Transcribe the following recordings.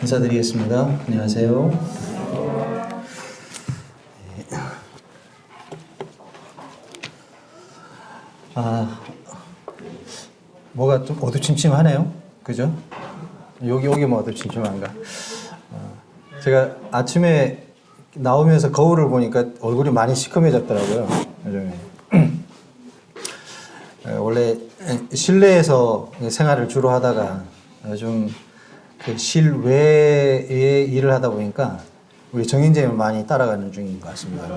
인사드리겠습니다. 안녕하세요. 뭐가 좀 어두침침하네요. 그죠? 여기 뭐 어두침침한가? 제가 아침에 나오면서 거울을 보니까 얼굴이 많이 시커매졌더라고요. 요즘에. 원래 실내에서 생활을 주로 하다가 요즘 그 실외에 일을 하다 보니까 우리 정인재님 많이 따라가는 중인 것 같습니다.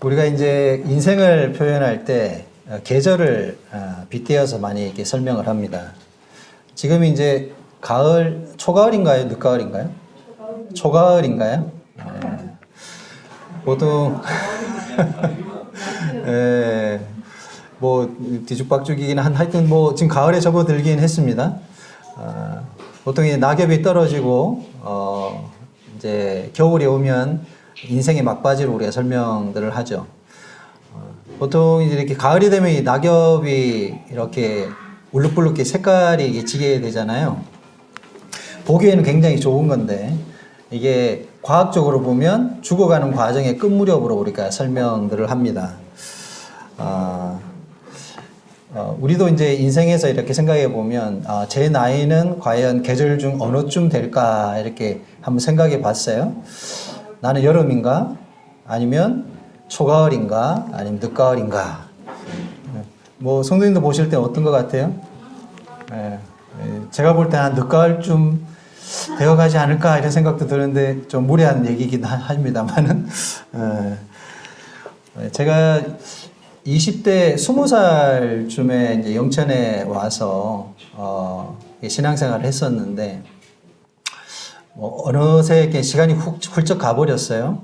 우리가 이제 인생을 표현할 때 계절을 빗대어서 많이 이렇게 설명을 합니다. 지금 이제 가을, 초가을인가요? 늦가을인가요? 초가을인가요? 보통 뭐 뒤죽박죽이긴 하여튼 뭐 지금 가을에 접어들긴 했습니다. 보통 이 낙엽이 떨어지고 이제 겨울이 오면 인생의 막바지로 우리가 설명들을 하죠. 보통 이제 이렇게 가을이 되면 이 낙엽이 이렇게 울룩불룩 색깔이 지게 되잖아요. 보기에는 굉장히 좋은 건데 이게 과학적으로 보면 죽어가는 과정의 끝무렵으로 우리가 설명들을 합니다. 우리도 이제 인생에서 이렇게 생각해 보면 제 나이는 과연 계절 중 어느쯤 될까 이렇게 한번 생각해 봤어요. 나는 여름인가? 아니면 초가을인가? 아니면 늦가을인가? 뭐 성도님도 보실 때 어떤 것 같아요? 제가 볼 때는 한 늦가을쯤 되어가지 않을까 이런 생각도 드는데 좀 무리한 얘기긴 합니다만은 제가 20대 20살쯤에 이제 영천에 와서 신앙생활을 했었는데 어느새 이렇게 시간이 훌쩍 가버렸어요.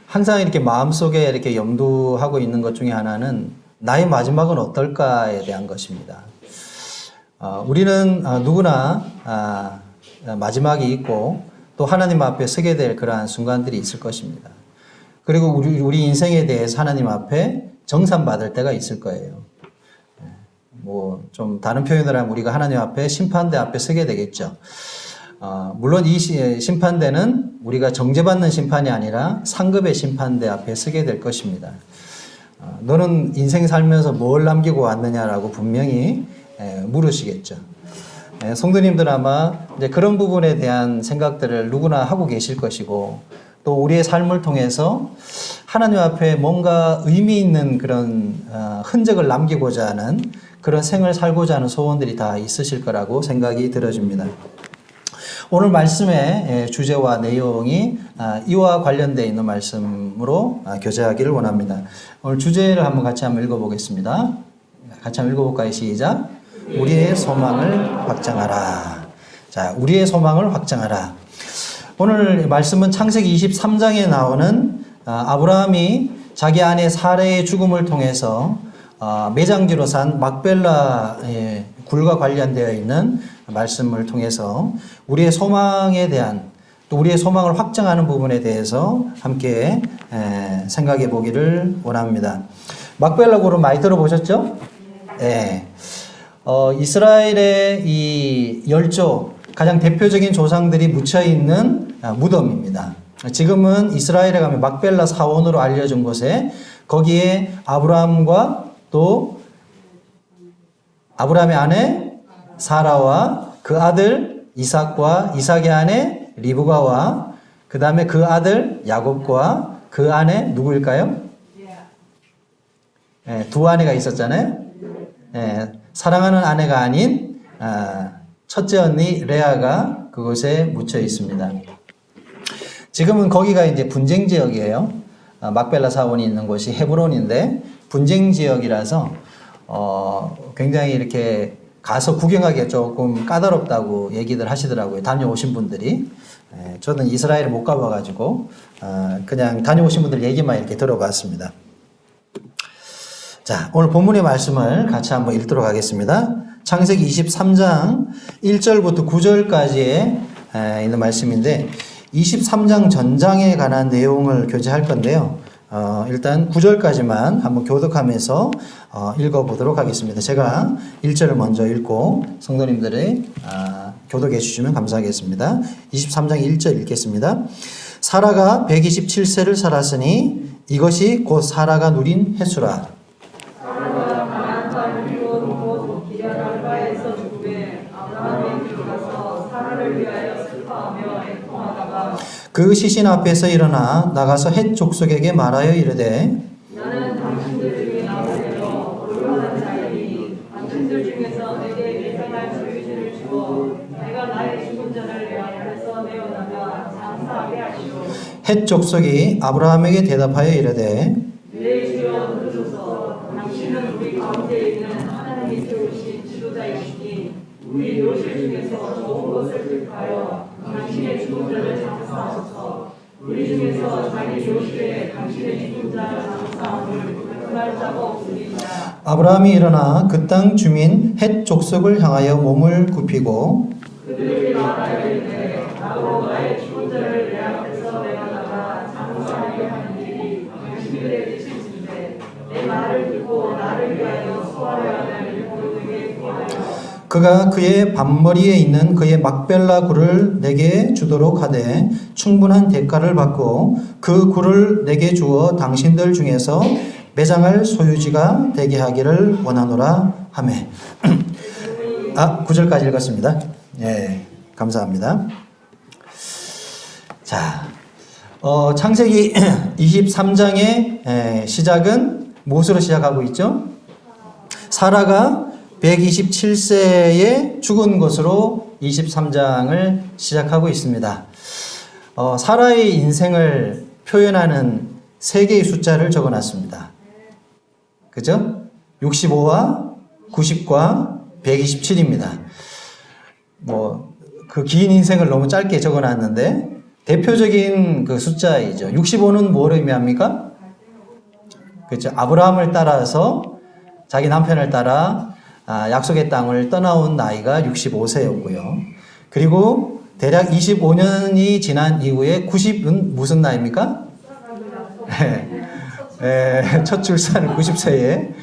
항상 이렇게 마음속에 이렇게 염두하고 있는 것 중에 하나는 나의 마지막은 어떨까에 대한 것입니다. 우리는 누구나 마지막이 있고 또 하나님 앞에 서게 될 그러한 순간들이 있을 것입니다. 그리고 우리 인생에 대해서 하나님 앞에 정산받을 때가 있을 거예요. 뭐 좀 다른 표현을 하면 우리가 하나님 앞에 심판대 앞에 서게 되겠죠. 물론 이 심판대는 우리가 정죄받는 심판이 아니라 상급의 심판대 앞에 서게 될 것입니다. 너는 인생 살면서 뭘 남기고 왔느냐라고 분명히 물으시겠죠. 성도님들 아마 이제 그런 부분에 대한 생각들을 누구나 하고 계실 것이고 또 우리의 삶을 통해서 하나님 앞에 뭔가 의미 있는 그런 흔적을 남기고자 하는 그런 생을 살고자 하는 소원들이 다 있으실 거라고 생각이 들어집니다. 오늘 말씀의 주제와 내용이 이와 관련되어 있는 말씀으로 교제하기를 원합니다. 오늘 주제를 같이 한번 읽어보겠습니다. 같이 한번 읽어볼까요? 시작. 우리의 소망을 확장하라. 자, 우리의 소망을 확장하라. 오늘 말씀은 창세기 23장에 나오는 아브라함이 자기 아내 사레의 죽음을 통해서 매장지로 산 막벨라의 굴과 관련되어 있는 말씀을 통해서 우리의 소망에 대한 또 우리의 소망을 확장하는 부분에 대해서 함께 생각해 보기를 원합니다. 막벨라 굴은 많이 들어보셨죠? 네. 이스라엘의 이 열조 가장 대표적인 조상들이 묻혀 있는 무덤입니다. 지금은 이스라엘에 가면 막벨라 사원으로 알려진 곳에 거기에 아브라함과 또 아브라함의 아내 사라와 그 아들 이삭과 이삭의 아내 리브가와 그 다음에 그 아들 야곱과 그 아내 누구일까요? 네, 두 아내가 있었잖아요. 네, 사랑하는 아내가 아닌 첫째 언니 레아가 그곳에 묻혀 있습니다. 지금은 거기가 이제 분쟁 지역이에요. 막벨라 사원이 있는 곳이 헤브론인데 분쟁 지역이라서 굉장히 이렇게 가서 구경하기가 조금 까다롭다고 얘기들 하시더라고요. 다녀오신 분들이. 저는 이스라엘을 못 가봐가지고 그냥 다녀오신 분들 얘기만 이렇게 들어봤습니다. 자, 오늘 본문의 말씀을 같이 한번 읽도록 하겠습니다. 창세기 23장 1절부터 9절까지에 있는 말씀인데 23장 전장에 관한 내용을 교제할 건데요. 일단 9절까지만 한번 교독하면서 읽어보도록 하겠습니다. 제가 1절을 먼저 읽고 성도님들이 교독해 주시면 감사하겠습니다. 23장 1절 읽겠습니다. 사라가 127세를 살았으니 이것이 곧 사라가 누린 해수라. 사라가 가나안 땅 곧 기럇아르바에서 죽음에 아브라함이 들어가서 사라를 위하여 슬퍼하며 애통하다가 그 시신 앞에서 일어나 나가서 헷 족속에게 말하여 이르되 나는 당신들 중에 나오세요 올라가는 자이니 당신들 중에서 내게 예상할 소유지를 주어 내가 나의 죽은 자를 내 앞에서 내어다가 장사하게 하시오. 헷 족속이 아브라함에게 대답하여 이르되 내 주여 들으소서. 당신은 우리 가운데 있는 하나님이 세우신 지도자이시니 우리 요실 중에서 좋은 것을 택하여 당신의 죽은 자를 장사하소서. 우리 중에서 자기 요실에 당신의 죽은 자를 장사함을 말할 자가 없으리이다. 아브라함이 일어나 그 땅 주민 헷 족속을 향하여 몸을 굽히고 그들에게 말하여 이르되 나로 나의 죽은 자를 내 앞에서 내어다가 장사하게 하는 일이 당신들에게 있으신데 내 말을 듣고 나를 위하여 소화하려 하는 그들에게 구하여 그가 그의 반머리에 있는 그의 막벨라 굴을 내게 주도록 하되 충분한 대가를 받고 그 굴을 내게 주어 당신들 중에서 매장할 소유지가 되게 하기를 원하노라 하매 9절까지 읽었습니다. 예, 감사합니다. 자, 창세기 23장의 시작은 무엇으로 시작하고 있죠? 사라가 127세에 죽은 것으로 23장을 시작하고 있습니다. 사라의 인생을 표현하는 3개의 숫자를 적어놨습니다. 그죠? 65와 90과 127입니다. 그 긴 인생을 너무 짧게 적어놨는데 대표적인 그 숫자이죠. 65는 뭐를 의미합니까? 그렇죠. 아브라함을 따라서 자기 남편을 따라 약속의 땅을 떠나온 나이가 65세였고요. 그리고 대략 25년이 지난 이후에 90은 무슨 나이입니까? 첫 출산을 90세에.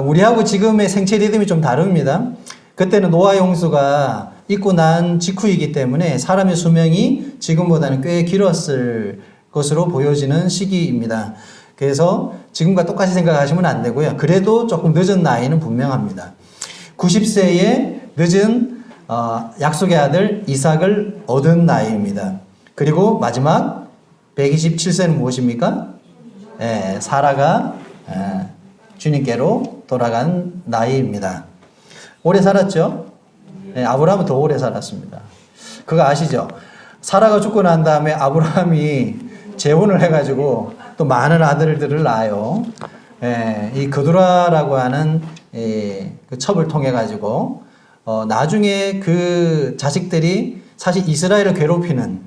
우리하고 지금의 생체 리듬이 좀 다릅니다. 그때는 노아 홍수가 있고 난 직후이기 때문에 사람의 수명이 지금보다는 꽤 길었을 것으로 보여지는 시기입니다. 그래서 지금과 똑같이 생각하시면 안 되고요. 그래도 조금 늦은 나이는 분명합니다. 90세에 늦은 약속의 아들 이삭을 얻은 나이입니다. 그리고 마지막 127세는 무엇입니까? 사라가 주님께로 돌아간 나이입니다. 오래 살았죠? 아브라함은 더 오래 살았습니다. 그거 아시죠? 사라가 죽고 난 다음에 아브라함이 재혼을 해가지고 또 많은 아들들을 낳아요. 이 그두라라고 하는 그 첩을 통해 가지고 나중에 그 자식들이 사실 이스라엘을 괴롭히는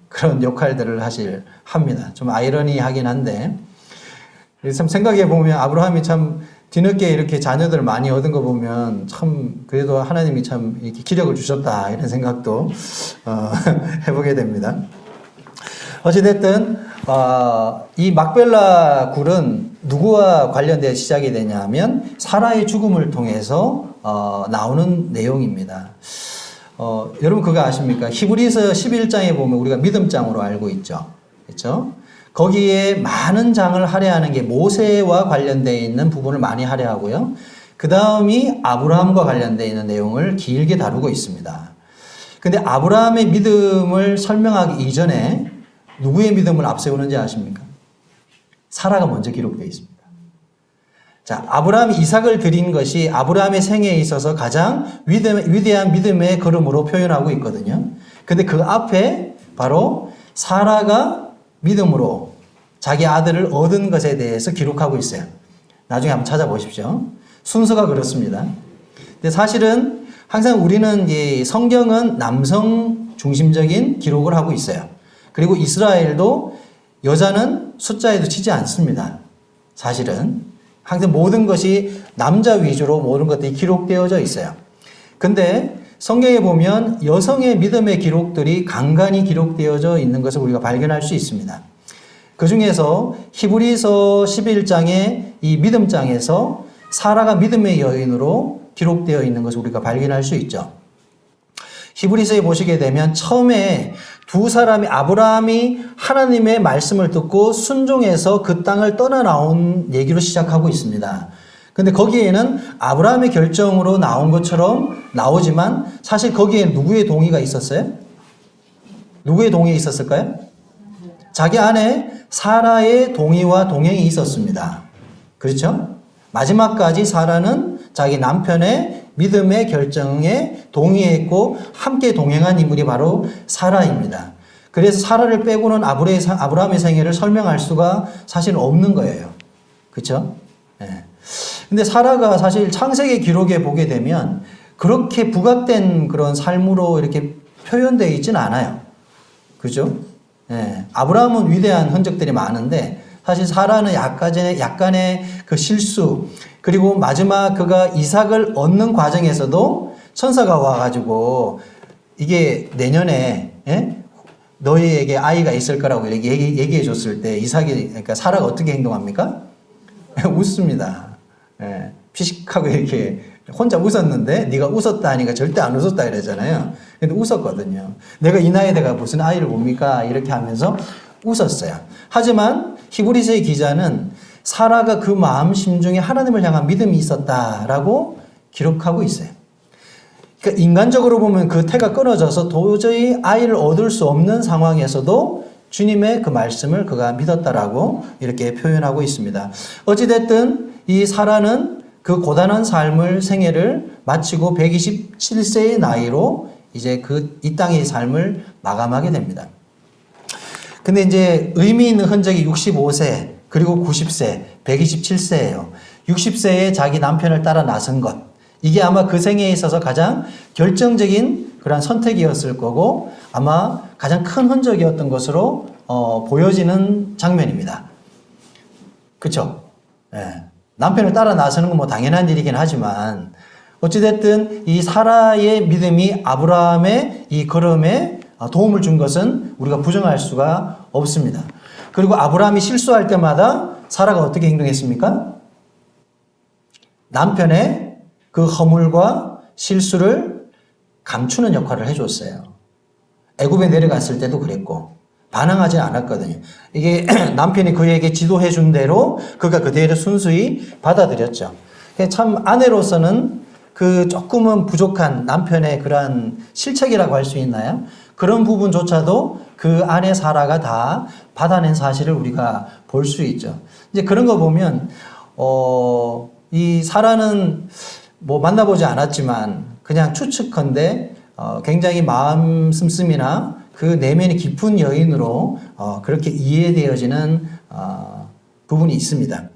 그런 역할들을 사실 합니다. 좀 아이러니하긴 한데 참 생각해 보면 아브라함이 참 뒤늦게 이렇게 자녀들을 많이 얻은 거 보면 참 그래도 하나님이 참 이렇게 기력을 주셨다 이런 생각도 해보게 됩니다. 어찌됐든 이 막벨라 굴은 누구와 관련되어 시작이 되냐면 사라의 죽음을 통해서 나오는 내용입니다. 여러분 그거 아십니까? 히브리서 11장에 보면 우리가 믿음장으로 알고 있죠. 그렇죠? 거기에 많은 장을 할애하는 게 모세와 관련되어 있는 부분을 많이 할애하고요. 그 다음이 아브라함과 관련되어 있는 내용을 길게 다루고 있습니다. 근데 아브라함의 믿음을 설명하기 이전에 누구의 믿음을 앞세우는지 아십니까? 사라가 먼저 기록되어 있습니다. 자, 아브라함이 이삭을 드린 것이 아브라함의 생애에 있어서 가장 위대한 믿음의 걸음으로 표현하고 있거든요. 근데 그 앞에 바로 사라가 믿음으로 자기 아들을 얻은 것에 대해서 기록하고 있어요. 나중에 한번 찾아보십시오. 순서가 그렇습니다. 근데 사실은 항상 우리는 이 성경은 남성 중심적인 기록을 하고 있어요. 그리고 이스라엘도 여자는 숫자에도 치지 않습니다. 사실은 항상 모든 것이 남자 위주로 모든 것들이 기록되어져 있어요. 근데 성경에 보면 여성의 믿음의 기록들이 간간히 기록되어져 있는 것을 우리가 발견할 수 있습니다. 그 중에서 히브리서 11장의 이 믿음장에서 사라가 믿음의 여인으로 기록되어 있는 것을 우리가 발견할 수 있죠. 히브리서에 보시게 되면 처음에 두 사람이 아브라함이 하나님의 말씀을 듣고 순종해서 그 땅을 떠나 나온 얘기로 시작하고 있습니다. 근데 거기에는 아브라함의 결정으로 나온 것처럼 나오지만 사실 거기에 누구의 동의가 있었어요? 누구의 동의가 있었을까요? 자기 아내 사라의 동의와 동행이 있었습니다. 그렇죠? 마지막까지 사라는 자기 남편의 믿음의 결정에 동의했고 함께 동행한 인물이 바로 사라입니다. 그래서 사라를 빼고는 아브라함의 생애를 설명할 수가 사실 없는 거예요. 그렇죠? 네. 근데 사라가 사실 창세기 기록에 보게 되면 그렇게 부각된 그런 삶으로 이렇게 표현되어 있지는 않아요. 그죠? 예. 아브라함은 위대한 흔적들이 많은데 사실 사라는 약간의 그 실수, 그리고 마지막 그가 이삭을 얻는 과정에서도 천사가 와가지고 이게 내년에, 예? 너희에게 아이가 있을 거라고 얘기해 줬을 때 그러니까 사라가 어떻게 행동합니까? 웃습니다. 예. 피식하고 이렇게 혼자 웃었는데 네가 웃었다 하니까 절대 안 웃었다 이러잖아요. 근데 웃었거든요. 내가 이 나이에 내가 무슨 아이를 봅니까? 이렇게 하면서 웃었어요. 하지만 히브리서의 기자는 사라가 그 마음 심중에 하나님을 향한 믿음이 있었다라고 기록하고 있어요. 그러니까 인간적으로 보면 그 태가 끊어져서 도저히 아이를 얻을 수 없는 상황에서도 주님의 그 말씀을 그가 믿었다라고 이렇게 표현하고 있습니다. 어찌됐든 이 사라는 그 고단한 생애를 마치고 127세의 나이로 이제 이 땅의 삶을 마감하게 됩니다. 근데 이제 의미 있는 흔적이 65세, 그리고 90세, 127세예요. 60세에 자기 남편을 따라 나선 것. 이게 아마 그 생애에 있어서 가장 결정적인 그런 선택이었을 거고 아마 가장 큰 흔적이었던 것으로 보여지는 장면입니다. 그렇죠? 예. 남편을 따라 나서는 건 뭐 당연한 일이긴 하지만 어찌됐든 이 사라의 믿음이 아브라함의 이 걸음에 도움을 준 것은 우리가 부정할 수가 없습니다. 그리고 아브라함이 실수할 때마다 사라가 어떻게 행동했습니까? 남편의 그 허물과 실수를 감추는 역할을 해줬어요. 애굽에 내려갔을 때도 그랬고 반항하지 않았거든요. 이게 남편이 그에게 지도해 준 대로 그가 그대로 순수히 받아들였죠. 참 아내로서는 그 조금은 부족한 남편의 그러한 실책이라고 할 수 있나요? 그런 부분조차도 그 아내 사라가 다 받아낸 사실을 우리가 볼 수 있죠. 이제 그런 거 보면 이 사라는 뭐 만나보지 않았지만 그냥 추측컨대 굉장히 마음 씀씀이나 그 내면이 깊은 여인으로 그렇게 이해되어지는 부분이 있습니다.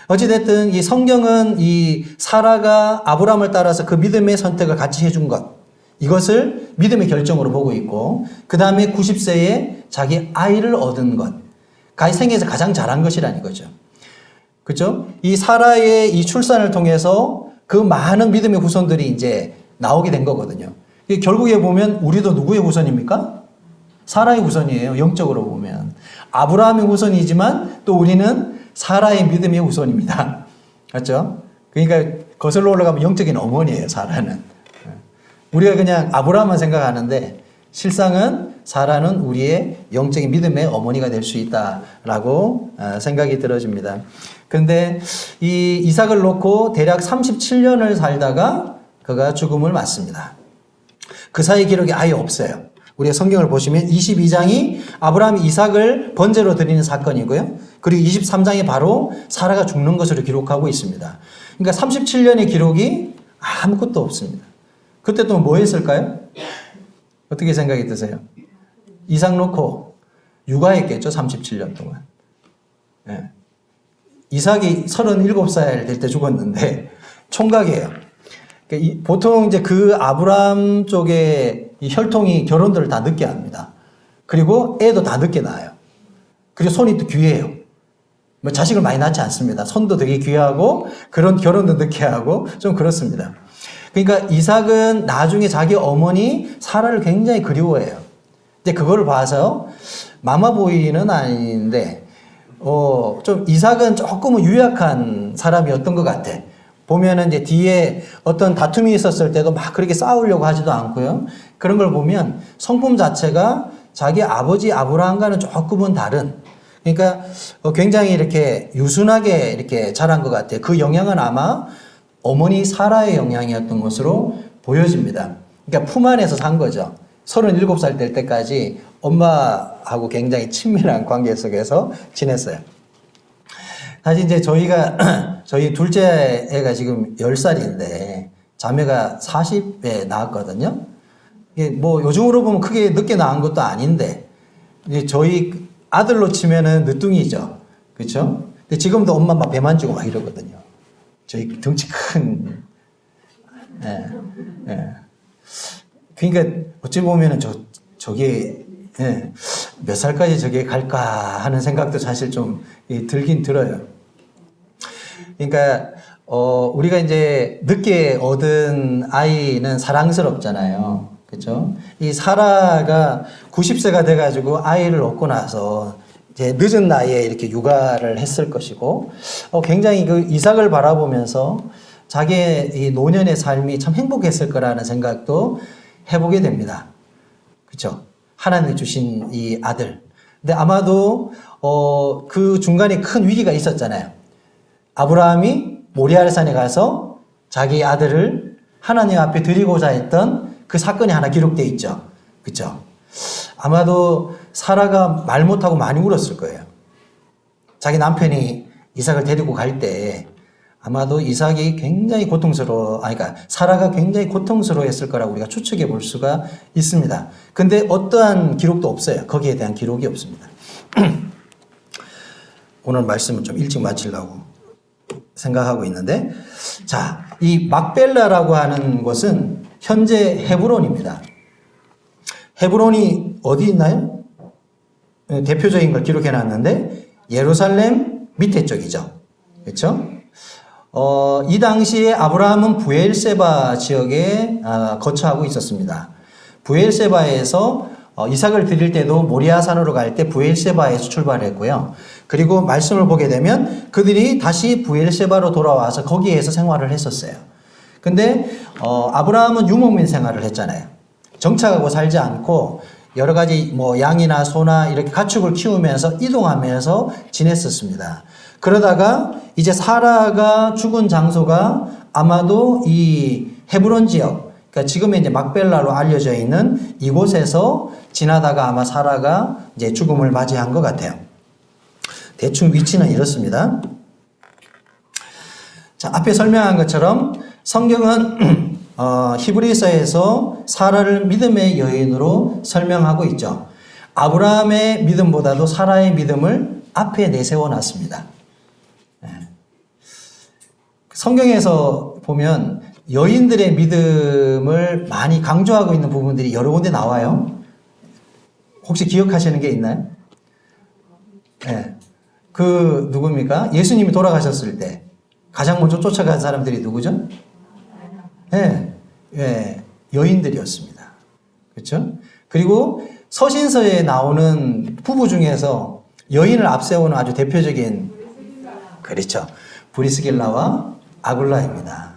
어찌됐든 이 성경은 이 사라가 아브라함을 따라서 그 믿음의 선택을 같이 해준 것, 이것을 믿음의 결정으로 보고 있고, 그 다음에 90세에 자기 아이를 얻은 것, 생애에서 가장 잘한 것이라는 거죠. 그죠? 이 사라의 이 출산을 통해서 그 많은 믿음의 후손들이 이제 나오게 된 거거든요. 결국에 보면 우리도 누구의 후손입니까? 사라의 후손이에요. 영적으로 보면. 아브라함의 후손이지만 또 우리는 사라의 믿음의 후손입니다. 맞죠? 그러니까 거슬러 올라가면 영적인 어머니예요, 사라는. 우리가 그냥 아브라함만 생각하는데 실상은 사라는 우리의 영적인 믿음의 어머니가 될 수 있다라고 생각이 들어집니다. 그런데 이 이삭을 놓고 대략 37년을 살다가 그가 죽음을 맞습니다. 그 사이 기록이 아예 없어요. 우리가 성경을 보시면 22장이 아브라함이 이삭을 번제로 드리는 사건이고요. 그리고 23장이 바로 사라가 죽는 것으로 기록하고 있습니다. 그러니까 37년의 기록이 아무것도 없습니다. 그때 또 뭐 했을까요? 어떻게 생각이 드세요? 이삭 놓고 육아했겠죠, 37년 동안. 네. 이삭이 37살 될 때 죽었는데 총각이에요. 그러니까 보통 이제 그 아브라함 쪽에 이 혈통이 결혼들을 다 늦게 합니다. 그리고 애도 다 늦게 낳아요. 그리고 손이 또 귀해요. 뭐 자식을 많이 낳지 않습니다. 손도 되게 귀하고 그런 결혼도 늦게 하고 좀 그렇습니다. 그러니까 이삭은 나중에 자기 어머니 사라를 굉장히 그리워해요. 이제 그걸 봐서 마마보이는 아닌데 좀 이삭은 조금은 유약한 사람이었던 것 같아. 보면은 이제 뒤에 어떤 다툼이 있었을 때도 막 그렇게 싸우려고 하지도 않고요. 그런 걸 보면 성품 자체가 자기 아버지 아브라함과는 조금은 다른, 그러니까 굉장히 이렇게 유순하게 이렇게 자란 것 같아요. 그 영향은 아마 어머니 사라의 영향이었던 것으로 보여집니다. 그러니까 품 안에서 산 거죠. 37살 될 때까지 엄마하고 굉장히 친밀한 관계 속에서 지냈어요. 사실 이제 저희 둘째 애가 지금 10살인데 자매가 40에 낳았거든요. 이게 뭐 요즘으로 보면 크게 늦게 낳은 것도 아닌데, 이제 저희 아들로 치면은 늦둥이죠. 그렇죠? 근데 지금도 엄마 막 배 만지고 막 이러거든요. 저희 덩치 큰. 예. 예. 그러니까 어찌 보면은 저게 예, 몇 살까지 저게 갈까 하는 생각도 사실 좀 들긴 들어요. 그러니까 우리가 이제 늦게 얻은 아이는 사랑스럽잖아요. 그렇죠? 이 사라가 90세가 돼가지고 아이를 얻고 나서 이제 늦은 나이에 이렇게 육아를 했을 것이고, 굉장히 그 이삭을 바라보면서 자기의 이 노년의 삶이 참 행복했을 거라는 생각도 해보게 됩니다. 그렇죠? 하나님이 주신 이 아들. 근데 아마도 그 중간에 큰 위기가 있었잖아요. 아브라함이 모리아산에 가서 자기 아들을 하나님 앞에 드리고자 했던 그 사건이 하나 기록되어 있죠. 그렇죠? 아마도 사라가 말 못하고 많이 울었을 거예요. 자기 남편이 이삭을 데리고 갈 때 아마도 이삭이 굉장히 그러니까 사라가 굉장히 고통스러워했을 거라고 우리가 추측해 볼 수가 있습니다. 근데 어떠한 기록도 없어요. 거기에 대한 기록이 없습니다. 오늘 말씀은 좀 일찍 마치려고 생각하고 있는데, 자, 이 막벨라라고 하는 곳은 현재 헤브론입니다. 헤브론이 어디 있나요? 대표적인 걸 기록해 놨는데 예루살렘 밑에 쪽이죠. 그렇죠? 이 당시에 아브라함은 부엘세바 지역에 거처하고 있었습니다. 부엘세바에서 이삭을 드릴 때도 모리아산으로 갈 때 부엘세바에서 출발했고요. 그리고 말씀을 보게 되면 그들이 다시 부엘세바로 돌아와서 거기에서 생활을 했었어요. 근데 아브라함은 유목민 생활을 했잖아요. 정착하고 살지 않고 여러 가지 뭐 양이나 소나 이렇게 가축을 키우면서 이동하면서 지냈었습니다. 그러다가 이제 사라가 죽은 장소가 아마도 이 헤브론 지역, 그러니까 지금의 이제 막벨라로 알려져 있는 이곳에서 지나다가 아마 사라가 이제 죽음을 맞이한 것 같아요. 대충 위치는 이렇습니다. 자, 앞에 설명한 것처럼 성경은 히브리서에서 사라를 믿음의 여인으로 설명하고 있죠. 아브라함의 믿음보다도 사라의 믿음을 앞에 내세워 놨습니다. 성경에서 보면 여인들의 믿음을 많이 강조하고 있는 부분들이 여러 군데 나와요. 혹시 기억하시는 게 있나요? 네. 그 누굽니까? 예수님이 돌아가셨을 때 가장 먼저 쫓아간 사람들이 누구죠? 네. 네. 여인들이었습니다. 그렇죠? 그리고 서신서에 나오는 부부 중에서 여인을 앞세우는 아주 대표적인, 그렇죠, 브리스길라와 아굴라입니다.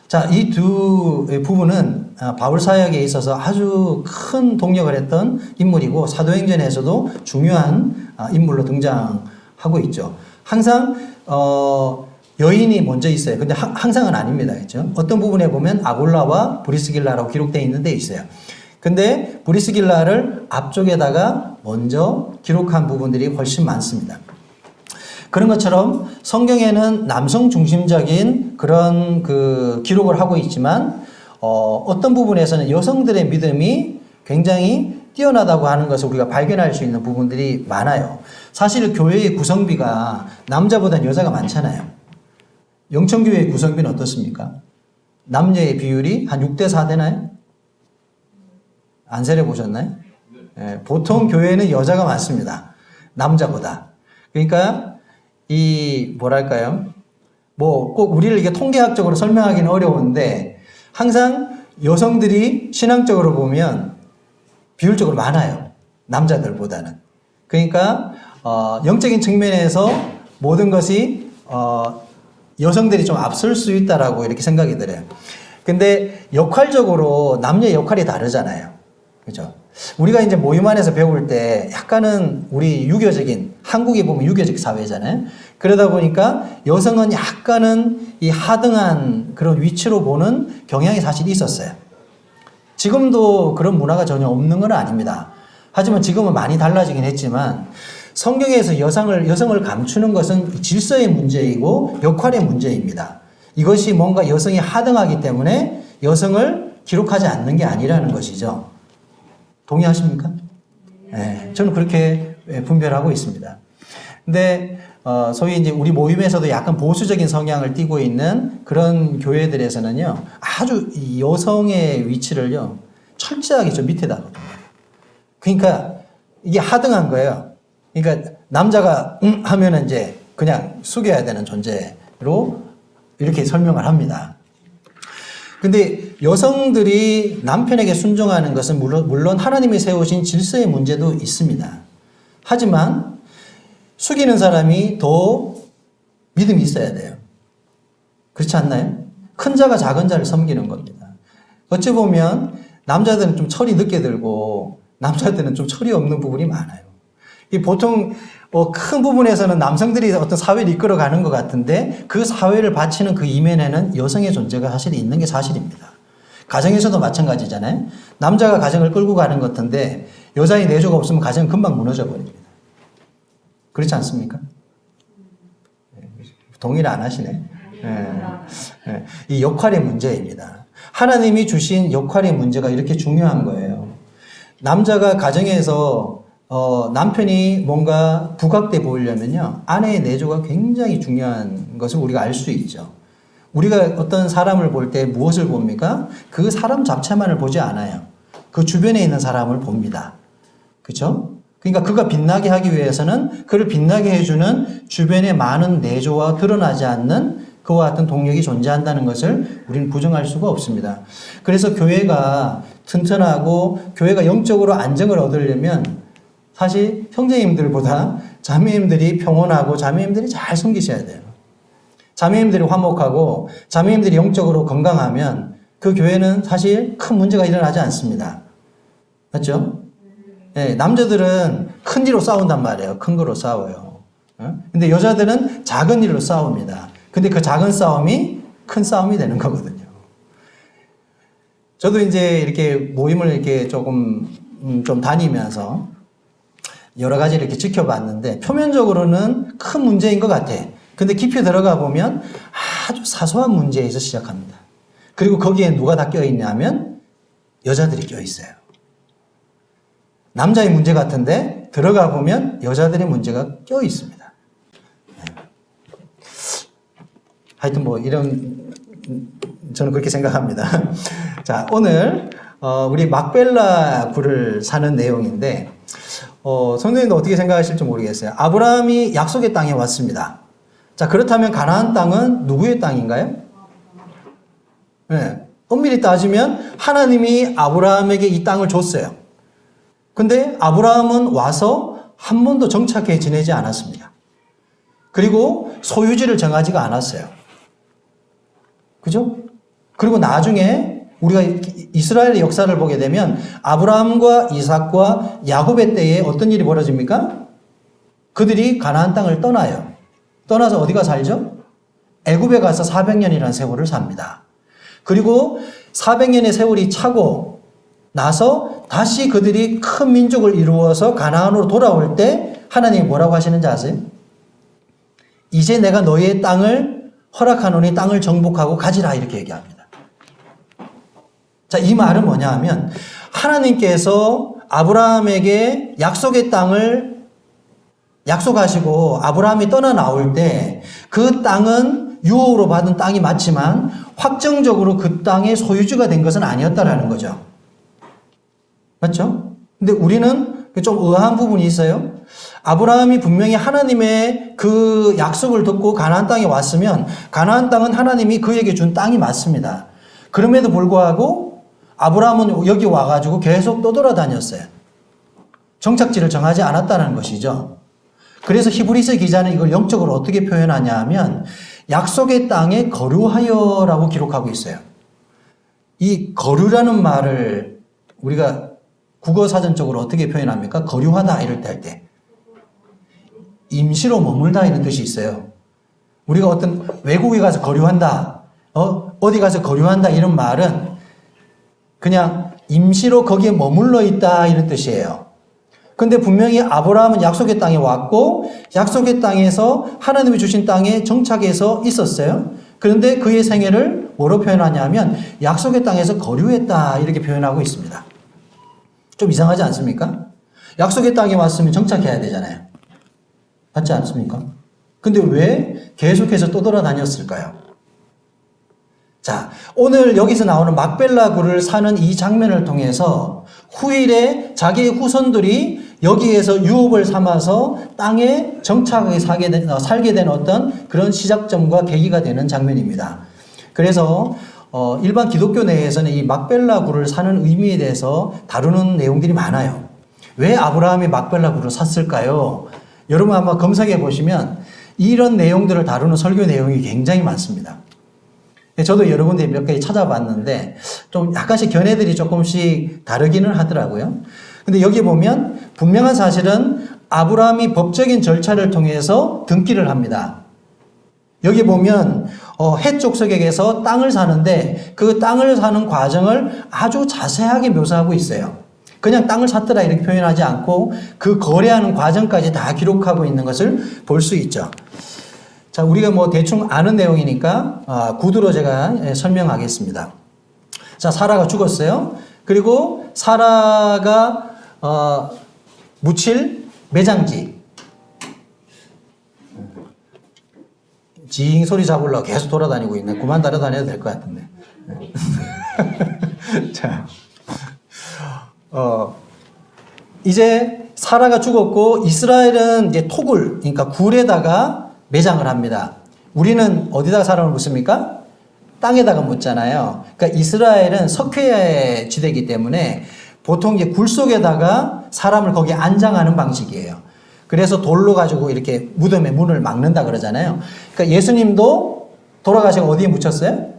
자, 이 두 부부는 바울 사역에 있어서 아주 큰 동력을 했던 인물이고 사도행전에서도 중요한 인물로 등장하고 있죠. 항상 여인이 먼저 있어요. 근데 항상은 아닙니다. 그렇죠? 어떤 부분에 보면 아굴라와 브리스길라라고 기록되어 있는 데 있어요. 근데 브리스길라를 앞쪽에다가 먼저 기록한 부분들이 훨씬 많습니다. 그런 것처럼 성경에는 남성 중심적인 그런 그 기록을 하고 있지만 어떤 부분에서는 여성들의 믿음이 굉장히 뛰어나다고 하는 것을 우리가 발견할 수 있는 부분들이 많아요. 사실 교회의 구성비가 남자보다는 여자가 많잖아요. 영천교회의 구성비는 어떻습니까? 남녀의 비율이 한 6대4 되나요? 안 세려보셨나요? 네, 보통 교회는 여자가 많습니다. 남자보다. 그러니까 뭐랄까요? 뭐 꼭 우리를 이게 통계학적으로 설명하기는 어려운데 항상 여성들이 신앙적으로 보면 비율적으로 많아요. 남자들보다는. 그러니까 영적인 측면에서 모든 것이 여성들이 좀 앞설 수 있다라고 이렇게 생각이 들어요. 근데 역할적으로 남녀의 역할이 다르잖아요. 그죠? 우리가 이제 모임 안에서 배울 때 약간은 우리 유교적인, 한국이 보면 유교적 사회잖아요. 그러다 보니까 여성은 약간은 이 하등한 그런 위치로 보는 경향이 사실 있었어요. 지금도 그런 문화가 전혀 없는 건 아닙니다. 하지만 지금은 많이 달라지긴 했지만 성경에서 여성을 감추는 것은 질서의 문제이고 역할의 문제입니다. 이것이 뭔가 여성이 하등하기 때문에 여성을 기록하지 않는 게 아니라는 것이죠. 동의하십니까? 네, 저는 그렇게 분별하고 있습니다. 근데 소위 이제 우리 모임에서도 약간 보수적인 성향을 띠고 있는 그런 교회들에서는요, 아주 이 여성의 위치를요, 철저하게 좀 밑에다 거든요. 그러니까 이게 하등한 거예요. 그러니까 남자가 하면은 이제 그냥 숙여야 되는 존재로 이렇게 설명을 합니다. 근데 여성들이 남편에게 순종하는 것은 물론 하나님이 세우신 질서의 문제도 있습니다. 하지만 숙이는 사람이 더 믿음이 있어야 돼요. 그렇지 않나요? 큰 자가 작은 자를 섬기는 겁니다. 어찌 보면 남자들은 좀 철이 늦게 들고 남자들은 좀 철이 없는 부분이 많아요. 이 보통 큰 부분에서는 남성들이 어떤 사회를 이끌어가는 것 같은데 그 사회를 바치는 그 이면에는 여성의 존재가 사실 있는 게 사실입니다. 가정에서도 마찬가지잖아요. 남자가 가정을 끌고 가는 것 같은데 여자의 내조가 없으면 가정은 금방 무너져 버립니다. 그렇지 않습니까? 동의를 안 하시네. 이 역할의 문제입니다. 하나님이 주신 역할의 문제가 이렇게 중요한 거예요. 남자가 가정에서 남편이 뭔가 부각돼 보이려면요, 아내의 내조가 굉장히 중요한 것을 우리가 알 수 있죠. 우리가 어떤 사람을 볼 때 무엇을 봅니까? 그 사람 자체만을 보지 않아요. 그 주변에 있는 사람을 봅니다. 그렇죠? 그러니까 그가 빛나게 하기 위해서는 그를 빛나게 해주는 주변의 많은 내조와 드러나지 않는 그와 같은 동력이 존재한다는 것을 우리는 부정할 수가 없습니다. 그래서 교회가 튼튼하고 교회가 영적으로 안정을 얻으려면 사실 형제님들보다 자매님들이 평온하고 자매님들이 잘 섬기셔야 돼요. 자매님들이 화목하고 자매님들이 영적으로 건강하면 그 교회는 사실 큰 문제가 일어나지 않습니다. 맞죠? 네, 남자들은 큰 일로 싸운단 말이에요. 큰 거로 싸워요. 근데 여자들은 작은 일로 싸웁니다. 근데 그 작은 싸움이 큰 싸움이 되는 거거든요. 저도 이제 이렇게 모임을 이렇게 조금 좀 다니면서 여러 가지 이렇게 지켜봤는데 표면적으로는 큰 문제인 것 같아. 근데 깊이 들어가 보면 아주 사소한 문제에서 시작합니다. 그리고 거기에 누가 다 껴있냐면 여자들이 껴있어요. 남자의 문제 같은데 들어가 보면 여자들의 문제가 껴있습니다. 하여튼 뭐 이런 저는 그렇게 생각합니다. 자, 오늘 우리 막벨라 굴을 사는 내용인데 성도님도 어떻게 생각하실지 모르겠어요. 아브라함이 약속의 땅에 왔습니다. 자, 그렇다면 가나안 땅은 누구의 땅인가요? 네, 엄밀히 따지면 하나님이 아브라함에게 이 땅을 줬어요. 근데 아브라함은 와서 한 번도 정착해 지내지 않았습니다. 그리고 소유지를 정하지가 않았어요. 그죠? 그리고 나중에 우리가 이스라엘의 역사를 보게 되면 아브라함과 이삭과 야곱의 때에 어떤 일이 벌어집니까? 그들이 가나안 땅을 떠나요. 떠나서 어디가 살죠? 애굽에 가서 400년이라는 세월을 삽니다. 그리고 400년의 세월이 차고 나서 다시 그들이 큰 민족을 이루어서 가나안으로 돌아올 때 하나님이 뭐라고 하시는지 아세요? 이제 내가 너희의 땅을 허락하노니 땅을 정복하고 가지라 이렇게 얘기합니다. 자, 이 말은 뭐냐 하면 하나님께서 아브라함에게 약속의 땅을 약속하시고 아브라함이 떠나 나올 때 그 땅은 유업으로 받은 땅이 맞지만 확정적으로 그 땅의 소유주가 된 것은 아니었다라는 거죠. 맞죠? 근데 우리는 좀 의아한 부분이 있어요. 아브라함이 분명히 하나님의 그 약속을 듣고 가나안 땅에 왔으면 가나안 땅은 하나님이 그에게 준 땅이 맞습니다. 그럼에도 불구하고 아브라함은 여기 와가지고 계속 떠돌아다녔어요. 정착지를 정하지 않았다는 것이죠. 그래서 히브리서 기자는 이걸 영적으로 어떻게 표현하냐 하면 약속의 땅에 거류하여라고 기록하고 있어요. 이 거류라는 말을 우리가 국어 사전적으로 어떻게 표현합니까? 거류하다 이럴 때 할 때. 임시로 머물다 이런 뜻이 있어요. 우리가 어떤 외국에 가서 거류한다, 어디 가서 거류한다 이런 말은 그냥 임시로 거기에 머물러 있다 이런 뜻이에요. 근데 분명히 아브라함은 약속의 땅에 왔고 약속의 땅에서 하나님이 주신 땅에 정착해서 있었어요. 그런데 그의 생애를 뭐로 표현하냐면 약속의 땅에서 거류했다 이렇게 표현하고 있습니다. 좀 이상하지 않습니까? 약속의 땅에 왔으면 정착해야 되잖아요. 맞지 않습니까? 근데 왜 계속해서 떠돌아다녔을까요? 자, 오늘 여기서 나오는 막벨라 굴을 사는 이 장면을 통해서 후일에 자기의 후손들이 여기에서 유업을 삼아서 땅에 정착하게 살게 된 어떤 그런 시작점과 계기가 되는 장면입니다. 그래서 일반 기독교 내에서는 이 막벨라 굴을 사는 의미에 대해서 다루는 내용들이 많아요. 왜 아브라함이 막벨라 굴을 샀을까요? 여러분 아마 검색해 보시면 이런 내용들을 다루는 설교 내용이 굉장히 많습니다. 저도 여러 군데 몇 개 찾아봤는데 좀 약간씩 견해들이 조금씩 다르기는 하더라고요. 근데 여기 보면 분명한 사실은 아브라함이 법적인 절차를 통해서 등기를 합니다. 여기 보면 헷 족속에게서 땅을 사는데 그 땅을 사는 과정을 아주 자세하게 묘사하고 있어요. 그냥 땅을 샀더라 이렇게 표현하지 않고 그 거래하는 과정까지 다 기록하고 있는 것을 볼 수 있죠. 자, 우리가 뭐 대충 아는 내용이니까 구두로 제가 설명하겠습니다. 자, 사라가 죽었어요. 그리고 사라가 묻힐 매장지. 징 소리 잡으려고 계속 돌아다니고 있네. 그만 따라다녀도 될 것 같은데. 자, 이제 사라가 죽었고 이스라엘은 이제 토굴, 그러니까 굴에다가 매장을 합니다. 우리는 어디다가 사람을 묻습니까? 땅에다가 묻잖아요. 그러니까 이스라엘은 석회의 지대이기 때문에 보통 이제 굴 속에다가 사람을 거기에 안장하는 방식이에요. 그래서 돌로 가지고 이렇게 무덤의 문을 막는다 그러잖아요. 그러니까 예수님도 돌아가시고 어디에 묻혔어요?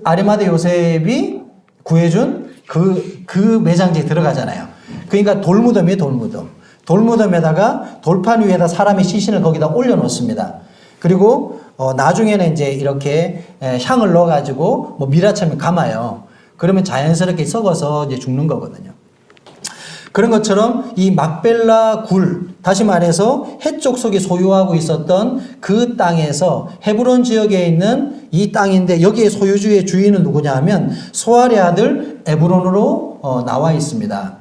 아리마대 요셉이 구해준 그 매장지에 들어가잖아요. 그러니까 돌무덤이에요, 돌무덤. 돌무덤에다가 돌판 위에다 사람의 시신을 거기다 올려놓습니다. 그리고 나중에는 이제 이렇게 향을 넣어가지고 뭐 미라처럼 감아요. 그러면 자연스럽게 썩어서 이제 죽는 거거든요. 그런 것처럼 이 막벨라 굴, 다시 말해서 헷 족속이 소유하고 있었던 그 땅에서 헤브론 지역에 있는 이 땅인데 여기에 소유주의 주인은 누구냐 하면 소알의 아들 에브론으로 나와 있습니다.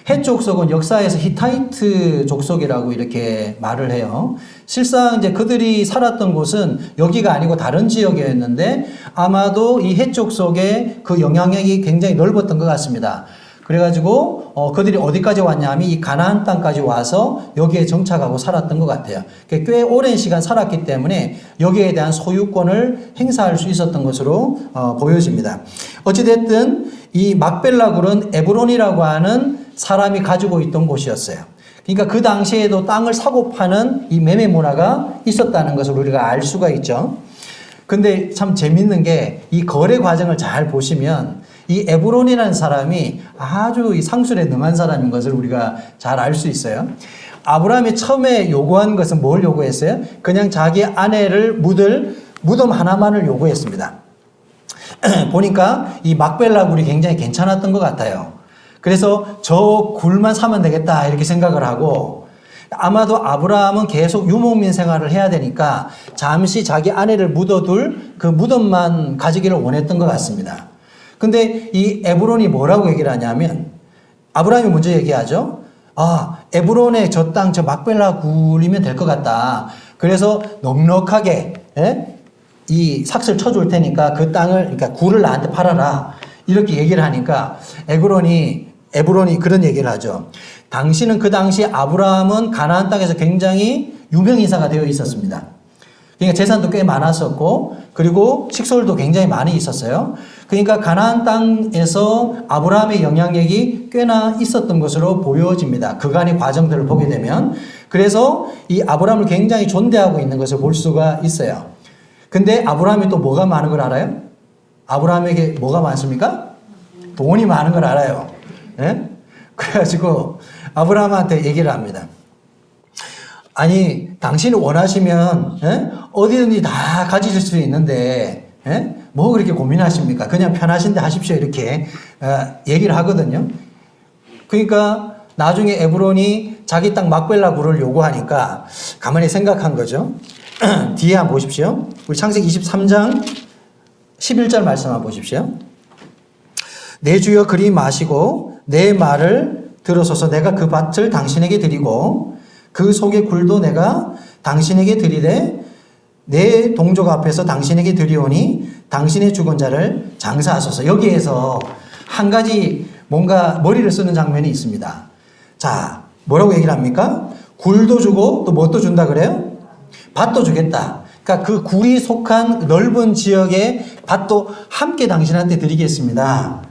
헷 족속은 역사에서 히타이트 족속이라고 이렇게 말을 해요. 실상 이제 그들이 살았던 곳은 여기가 아니고 다른 지역이었는데 아마도 이 헷 족속의 그 영향력이 굉장히 넓었던 것 같습니다. 그래가지고 그들이 어디까지 왔냐 하면 이 가나안 땅까지 와서 여기에 정착하고 살았던 것 같아요. 꽤 오랜 시간 살았기 때문에 여기에 대한 소유권을 행사할 수 있었던 것으로 보여집니다. 어찌됐든 이 막벨라 굴은 에브론이라고 하는 사람이 가지고 있던 곳이었어요. 그러니까 그 당시에도 땅을 사고 파는 이 매매 문화가 있었다는 것을 우리가 알 수가 있죠. 근데 참 재밌는 게 이 거래 과정을 잘 보시면 이 에브론이라는 사람이 아주 이 상술에 능한 사람인 것을 우리가 잘 알 수 있어요. 아브라함이 처음에 요구한 것은 뭘 요구했어요? 그냥 자기 아내를 묻을 무덤 하나만을 요구했습니다. 보니까 이 막벨라 굴이 굉장히 괜찮았던 것 같아요. 그래서 저 굴만 사면 되겠다 이렇게 생각을 하고 아마도 아브라함은 계속 유목민 생활을 해야 되니까 잠시 자기 아내를 묻어둘 그 무덤만 가지기를 원했던 것 같습니다. 근데 이 에브론이 뭐라고 얘기를 하냐면 아브라함이 먼저 얘기하죠. 에브론의 저 땅, 저 막벨라 굴이면 될 것 같다. 그래서 넉넉하게 이 삭슬 쳐줄 테니까 그 땅을, 그러니까 굴을 나한테 팔아라. 이렇게 얘기를 하니까 에브론이 그런 얘기를 하죠. 당시는 그 당시 아브라함은 가나안 땅에서 굉장히 유명 인사가 되어 있었습니다. 그러니까 재산도 꽤 많았었고 그리고 식솔도 굉장히 많이 있었어요. 그러니까 가나안 땅에서 아브라함의 영향력이 꽤나 있었던 것으로 보여집니다. 그간의 과정들을 보게 되면. 그래서 이 아브라함을 굉장히 존대하고 있는 것을 볼 수가 있어요. 근데 아브라함이 또 뭐가 많은 걸 알아요? 아브라함에게 뭐가 많습니까? 돈이 많은 걸 알아요. 예? 그래가지고 아브라함한테 얘기를 합니다. 아니, 당신이 원하시면 어디든지 다 가지실 수 있는데 뭐 그렇게 고민하십니까? 그냥 편하신데 하십시오. 이렇게 얘기를 하거든요. 그러니까 나중에 에브론이 자기 땅 막벨라 굴을 요구하니까 가만히 생각한 거죠. 뒤에 한번 보십시오. 우리 창세기 23장 11절 말씀 한번 보십시오. 내 주여 그리 마시고 내 말을 들으소서. 내가 그 밭을 당신에게 드리고 그 속의 굴도 내가 당신에게 드리되 내 동족 앞에서 당신에게 드리오니 당신의 죽은 자를 장사하소서. 여기에서 한 가지 뭔가 머리를 쓰는 장면이 있습니다. 자, 뭐라고 얘기를 합니까? 굴도 주고 또 뭣도 준다 그래요? 밭도 주겠다. 그러니까 그 굴이 속한 넓은 지역의 밭도 함께 당신한테 드리겠습니다.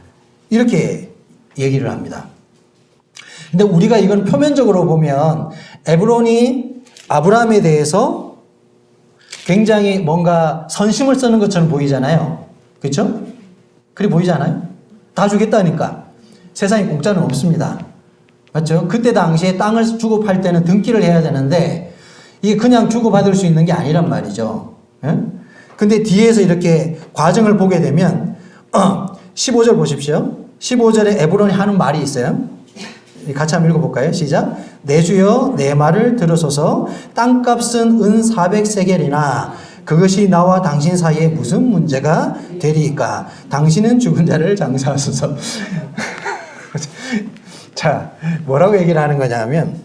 이렇게 얘기를 합니다. 근데 우리가 이건 표면적으로 보면 에브론이 아브라함에 대해서 굉장히 뭔가 선심을 쓰는 것처럼 보이잖아요. 그렇죠? 그래 보이잖아요. 다 주겠다니까. 세상에 공짜는 없습니다. 맞죠? 그때 당시에 땅을 주고 팔 때는 등기를 해야 되는데 이게 그냥 주고 받을 수 있는 게 아니란 말이죠. 예? 근데 뒤에서 이렇게 과정을 보게 되면 15절 보십시오. 15절에 에브론이 하는 말이 있어요. 같이 한번 읽어볼까요? 시작. 내 주여 내 말을 들으소서. 땅값은 은 400세겔이나 그것이 나와 당신 사이에 무슨 문제가 되리까? 당신은 죽은 자를 장사하소서. 자, 뭐라고 얘기를 하는 거냐면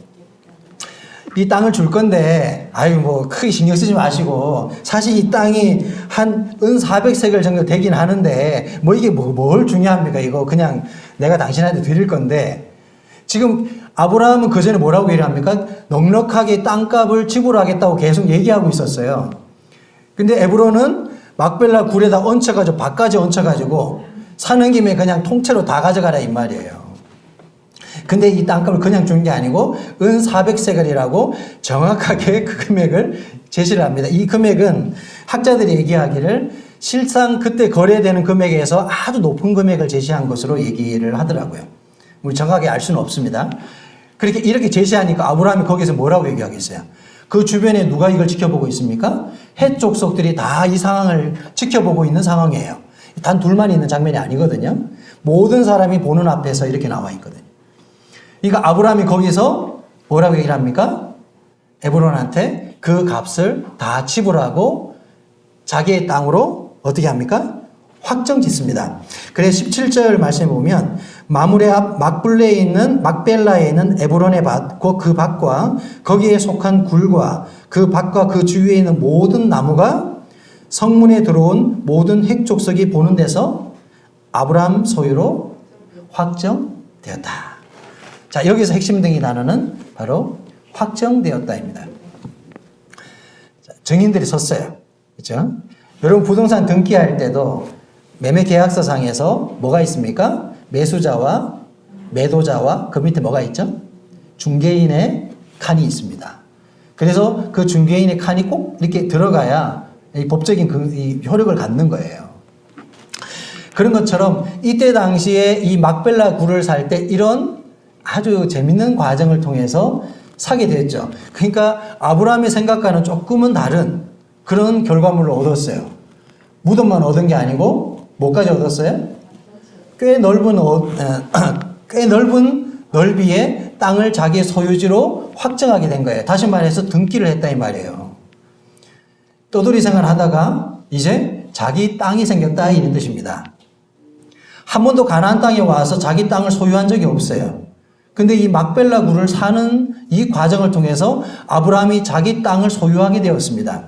이 땅을 줄 건데 아유 뭐 크게 신경 쓰지 마시고 사실 이 땅이 한 은 400세겔 정도 되긴 하는데 뭐 이게 뭘 중요합니까? 이거 그냥 내가 당신한테 드릴 건데 지금 아브라함은 그 전에 뭐라고 얘기를 합니까? 넉넉하게 땅값을 지불하겠다고 계속 얘기하고 있었어요. 근데 에브론은 막벨라 굴에다 얹혀가지고 밭까지 얹혀가지고 사는 김에 그냥 통째로 다 가져가라 이 말이에요. 근데 이 땅값을 그냥 준 게 아니고 은 400세겔이라고 정확하게 그 금액을 제시를 합니다. 이 금액은 학자들이 얘기하기를 실상 그때 거래되는 금액에서 아주 높은 금액을 제시한 것으로 얘기를 하더라고요. 우리 정확하게 알 수는 없습니다. 그렇게 이렇게 제시하니까 아브라함이 거기서 뭐라고 얘기하겠어요? 그 주변에 누가 이걸 지켜보고 있습니까? 헷 족속들이 다 이 상황을 지켜보고 있는 상황이에요. 단 둘만 있는 장면이 아니거든요. 모든 사람이 보는 앞에서 이렇게 나와 있거든요. 그러니까 아브라함이 거기서 뭐라고 얘기를 합니까? 에브론한테 그 값을 다 지불하고 자기의 땅으로 어떻게 합니까? 확정 짓습니다. 그래서 17절 말씀에 보면 마므레 앞 막불레에 있는 막벨라에 있는 에브론의 밭, 그 밭과 거기에 속한 굴과 그 밭과 그 주위에 있는 모든 나무가 성문에 들어온 모든 핵족속이 보는 데서 아브라함 소유로 확정되었다. 자, 여기서 핵심적인 단어는 바로 확정되었다입니다. 자, 증인들이 섰어요. 그렇죠? 여러분 부동산 등기할 때도 매매 계약서상에서 뭐가 있습니까? 매수자와 매도자와 그 밑에 뭐가 있죠? 중개인의 칸이 있습니다. 그래서 그 중개인의 칸이 꼭 이렇게 들어가야 이 법적인 이 효력을 갖는 거예요. 그런 것처럼 이때 당시에 이 막벨라 굴을 살 때 이런 아주 재밌는 과정을 통해서 사게 됐죠. 그러니까 아브라함의 생각과는 조금은 다른 그런 결과물을 얻었어요. 무덤만 얻은 게 아니고 뭐까지 얻었어요? 꽤 넓은 넓이의 땅을 자기의 소유지로 확정하게 된 거예요. 다시 말해서 등기를 했다 이 말이에요. 떠돌이 생활하다가 이제 자기 땅이 생겼다 이런 뜻입니다. 한 번도 가나안 땅에 와서 자기 땅을 소유한 적이 없어요. 근데 이 막벨라 굴을 사는 이 과정을 통해서 아브라함이 자기 땅을 소유하게 되었습니다.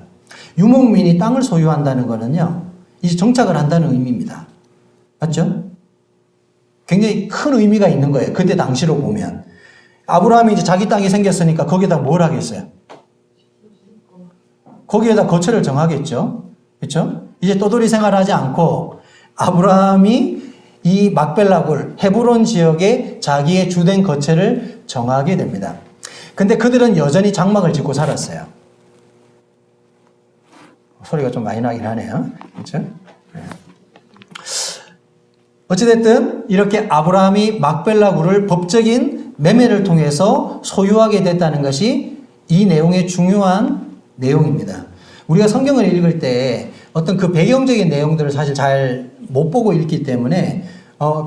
유목민이 땅을 소유한다는 거는요, 이제 정착을 한다는 의미입니다. 맞죠? 굉장히 큰 의미가 있는 거예요. 그때 당시로 보면. 아브라함이 이제 자기 땅이 생겼으니까 거기에다 뭘 하겠어요? 거기에다 거처를 정하겠죠. 그렇죠? 이제 떠돌이 생활하지 않고 아브라함이 이 막벨라 굴, 헤브론 지역에 자기의 주된 거처를 정하게 됩니다. 근데 그들은 여전히 장막을 짓고 살았어요. 소리가 좀 많이 나긴 하네요. 그렇죠? 네. 어찌됐든 이렇게 아브라함이 막벨라 굴을 법적인 매매를 통해서 소유하게 됐다는 것이 이 내용의 중요한 내용입니다. 우리가 성경을 읽을 때 어떤 그 배경적인 내용들을 사실 잘 못 보고 읽기 때문에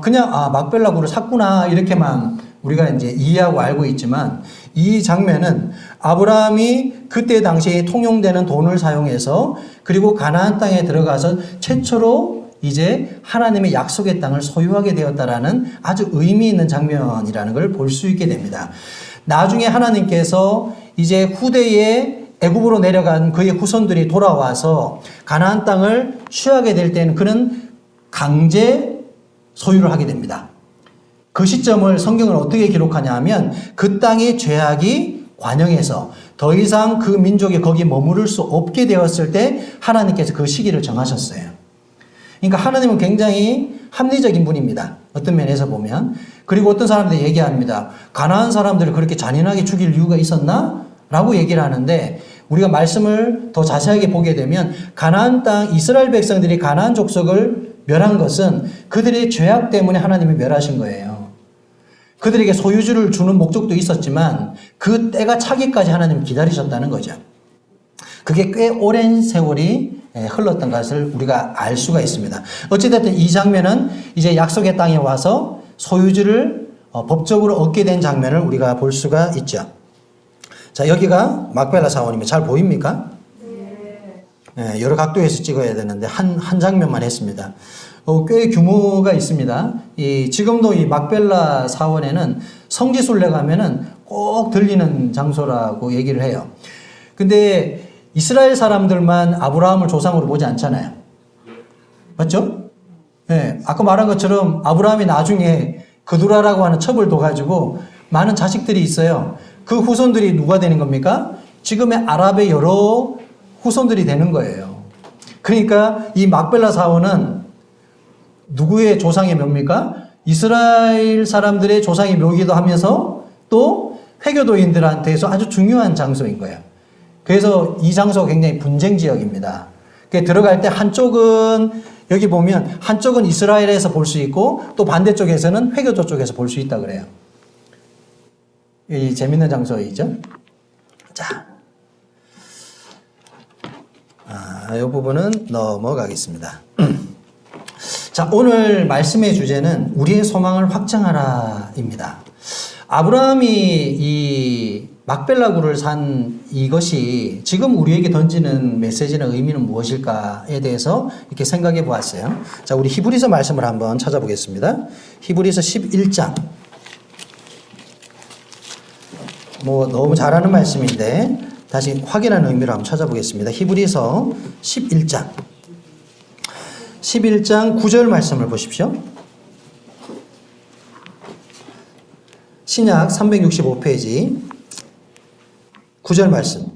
그냥 막벨라 굴을 샀구나 이렇게만 우리가 이제 이해하고 알고 있지만 이 장면은 아브라함이 그때 당시에 통용되는 돈을 사용해서 그리고 가나안 땅에 들어가서 최초로 이제 하나님의 약속의 땅을 소유하게 되었다라는 아주 의미 있는 장면이라는 걸 볼 수 있게 됩니다. 나중에 하나님께서 이제 후대에 애굽으로 내려간 그의 후손들이 돌아와서 가나안 땅을 취하게 될 때는 그는 강제 소유를 하게 됩니다. 그 시점을 성경을 어떻게 기록하냐 하면 그 땅의 죄악이 관영해서 더 이상 그 민족이 거기 머무를 수 없게 되었을 때 하나님께서 그 시기를 정하셨어요. 그러니까 하나님은 굉장히 합리적인 분입니다. 어떤 면에서 보면. 그리고 어떤 사람들이 얘기합니다. 가나안 사람들을 그렇게 잔인하게 죽일 이유가 있었나? 라고 얘기를 하는데 우리가 말씀을 더 자세하게 보게 되면 가나안 땅 이스라엘 백성들이 가나안 족속을 멸한 것은 그들의 죄악 때문에 하나님이 멸하신 거예요. 그들에게 소유주를 주는 목적도 있었지만 그 때가 차기까지 하나님이 기다리셨다는 거죠. 그게 꽤 오랜 세월이 흘렀던 것을 우리가 알 수가 있습니다. 어찌됐든 이 장면은 이제 약속의 땅에 와서 소유주를 법적으로 얻게 된 장면을 우리가 볼 수가 있죠. 자, 여기가 막벨라 사원입니다. 잘 보입니까? 네, 여러 각도에서 찍어야 되는데 한 장면만 했습니다. 꽤 규모가 있습니다. 지금도 이 막벨라 사원에는 성지순례 가면은 꼭 들리는 장소라고 얘기를 해요. 근데 이스라엘 사람들만 아브라함을 조상으로 보지 않잖아요. 맞죠? 네, 아까 말한 것처럼 아브라함이 나중에 그두라라고 하는 첩을 둬가지고 많은 자식들이 있어요. 그 후손들이 누가 되는 겁니까? 지금의 아랍의 여러 후손들이 되는 거예요. 그러니까 이 막벨라 사원은 누구의 조상의 묘입니까? 이스라엘 사람들의 조상의 묘기도 하면서 또 회교도인들한테서 아주 중요한 장소인 거예요. 그래서 이 장소가 굉장히 분쟁 지역입니다. 들어갈 때 한쪽은 여기 보면 한쪽은 이스라엘에서 볼 수 있고 또 반대쪽에서는 회교도 쪽에서 볼 수 있다 그래요. 이 재밌는 장소이죠. 자, 이 부분은 넘어가겠습니다. 자, 오늘 말씀의 주제는 우리의 소망을 확장하라입니다. 아브라함이 이 막벨라 굴을 산 이것이 지금 우리에게 던지는 메시지나 의미는 무엇일까에 대해서 이렇게 생각해 보았어요. 자, 우리 히브리서 말씀을 한번 찾아보겠습니다. 히브리서 11장. 너무 잘하는 말씀인데 다시 확인하는 의미로 한번 찾아보겠습니다. 히브리서 11장. 11장 9절 말씀을 보십시오. 신약 365페이지 9절 말씀.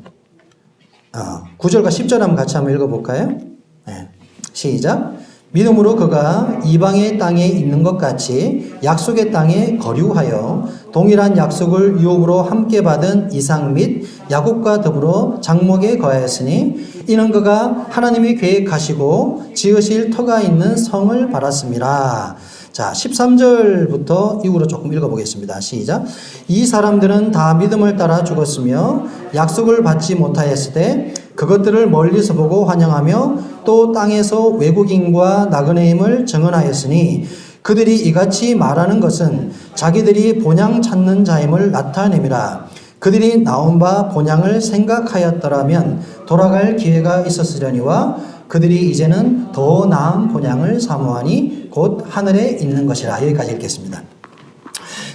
9절과 10절 한번 같이 한번 읽어볼까요? 네. 시작. 믿음으로 그가 이방의 땅에 있는 것 같이 약속의 땅에 거류하여 동일한 약속을 유업으로 함께 받은 이삭 및 야곱과 더불어 장목에 거하였으니 이는 그가 하나님이 계획하시고 지으실 터가 있는 성을 바랐습니다. 자, 13절부터 이후로 조금 읽어보겠습니다. 시작. 이 사람들은 다 믿음을 따라 죽었으며 약속을 받지 못하였을 때 그것들을 멀리서 보고 환영하며 또 땅에서 외국인과 나그네임을 증언하였으니 그들이 이같이 말하는 것은 자기들이 본향 찾는 자임을 나타내미라. 그들이 나온 바 본향을 생각하였더라면 돌아갈 기회가 있었으려니와 그들이 이제는 더 나은 본향을 사모하니 곧 하늘에 있는 것이라. 여기까지 읽겠습니다.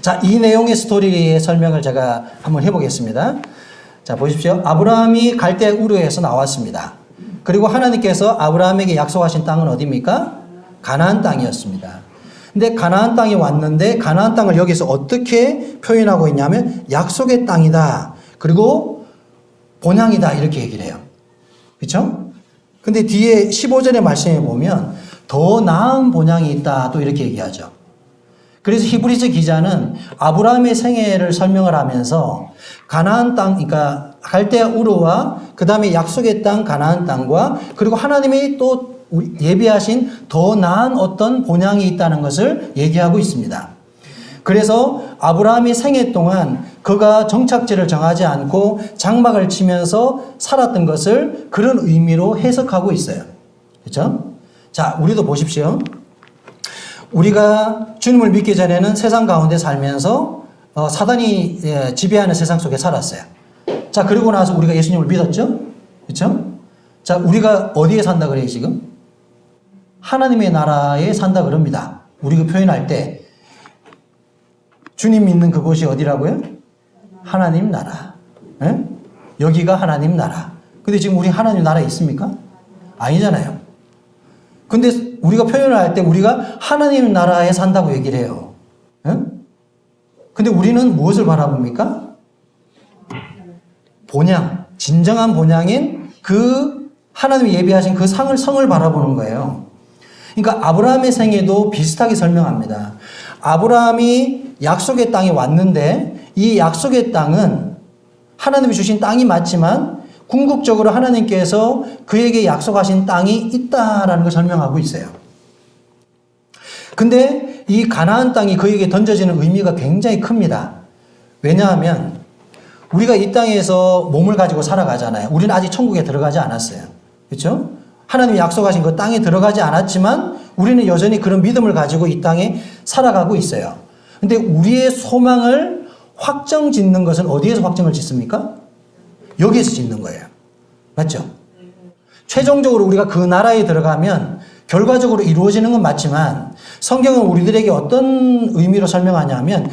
자, 이 내용의 스토리의 설명을 제가 한번 해보겠습니다. 자, 보십시오. 아브라함이 갈대 우르에서 나왔습니다. 그리고 하나님께서 아브라함에게 약속하신 땅은 어디입니까? 가나안 땅이었습니다. 근데 가나안 땅에 왔는데 가나안 땅을 여기서 어떻게 표현하고 있냐면 약속의 땅이다. 그리고 본향이다. 이렇게 얘기를 해요. 그렇죠? 근데 뒤에 15절의 말씀에 보면 더 나은 본향이 있다. 또 이렇게 얘기하죠. 그래서 히브리서 기자는 아브라함의 생애를 설명을 하면서 가나안 땅, 그러니까 갈대아 우르와 그 다음에 약속의 땅 가나안 땅과 그리고 하나님이 또 예비하신 더 나은 어떤 본향이 있다는 것을 얘기하고 있습니다. 그래서 아브라함이 생애 동안 그가 정착지를 정하지 않고 장막을 치면서 살았던 것을 그런 의미로 해석하고 있어요. 그렇죠? 자, 우리도 보십시오. 우리가 주님을 믿기 전에는 세상 가운데 살면서 사단이 지배하는 세상 속에 살았어요. 자, 그리고 나서 우리가 예수님을 믿었죠? 그렇죠? 자, 우리가 어디에 산다 그래요, 지금? 하나님의 나라에 산다 그럽니다. 우리가 표현할 때 주님 믿는 그곳이 어디라고요? 하나님 나라. 예? 여기가 하나님 나라. 근데 지금 우리 하나님 나라에 있습니까? 아니잖아요. 근데 우리가 표현을 할 때 우리가 하나님 나라에 산다고 얘기를 해요. 예? 근데 우리는 무엇을 바라봅니까? 본향, 진정한 본향인 그 하나님이 예비하신 그 성을 바라보는 거예요. 그러니까 아브라함의 생애도 비슷하게 설명합니다. 아브라함이 약속의 땅에 왔는데 이 약속의 땅은 하나님이 주신 땅이 맞지만 궁극적으로 하나님께서 그에게 약속하신 땅이 있다라는 걸 설명하고 있어요. 근데 이 가나안 땅이 그에게 던져지는 의미가 굉장히 큽니다. 왜냐하면 우리가 이 땅에서 몸을 가지고 살아가잖아요. 우리는 아직 천국에 들어가지 않았어요. 그렇죠? 하나님이 약속하신 그 땅에 들어가지 않았지만 우리는 여전히 그런 믿음을 가지고 이 땅에 살아가고 있어요. 근데 우리의 소망을 확정 짓는 것은 어디에서 확정을 짓습니까? 여기에서 짓는 거예요. 맞죠? 최종적으로 우리가 그 나라에 들어가면 결과적으로 이루어지는 건 맞지만 성경은 우리들에게 어떤 의미로 설명하냐 하면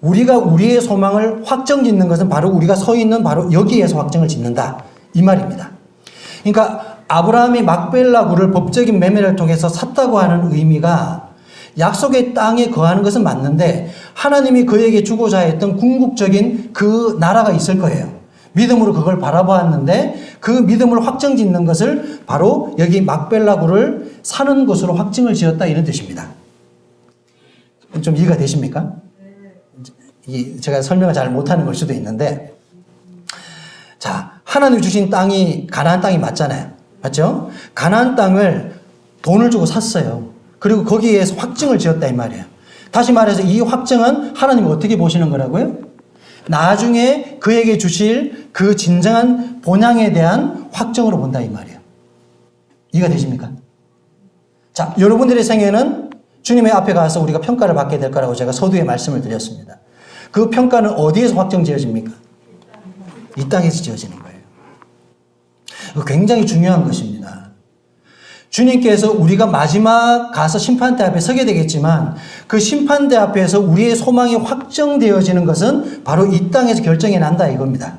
우리가 우리의 소망을 확정 짓는 것은 바로 우리가 서 있는 바로 여기에서 확정을 짓는다. 이 말입니다. 그러니까 아브라함이 막벨라 굴을 법적인 매매를 통해서 샀다고 하는 의미가 약속의 땅에 거하는 것은 맞는데 하나님이 그에게 주고자 했던 궁극적인 그 나라가 있을 거예요. 믿음으로 그걸 바라보았는데 그 믿음을 확정 짓는 것을 바로 여기 막벨라 굴을 사는 것으로 확증을 지었다 이런 뜻입니다. 좀 이해가 되십니까? 제가 설명을 잘 못하는 걸 수도 있는데 자, 하나님이 주신 땅이 가나안 땅이 맞잖아요. 맞죠? 가나안 땅을 돈을 주고 샀어요. 그리고 거기에서 확증을 지었다 이 말이에요. 다시 말해서 이 확증은 하나님이 어떻게 보시는 거라고요? 나중에 그에게 주실 그 진정한 본향에 대한 확정으로 본다 이 말이에요. 이해가 되십니까? 자, 여러분들의 생애는 주님의 앞에 가서 우리가 평가를 받게 될 거라고 제가 서두에 말씀을 드렸습니다. 그 평가는 어디에서 확정 지어집니까? 이 땅에서 지어지는 거예요. 굉장히 중요한 것입니다. 주님께서 우리가 마지막 가서 심판대 앞에 서게 되겠지만 그 심판대 앞에서 우리의 소망이 확정되어지는 것은 바로 이 땅에서 결정이 난다 이겁니다.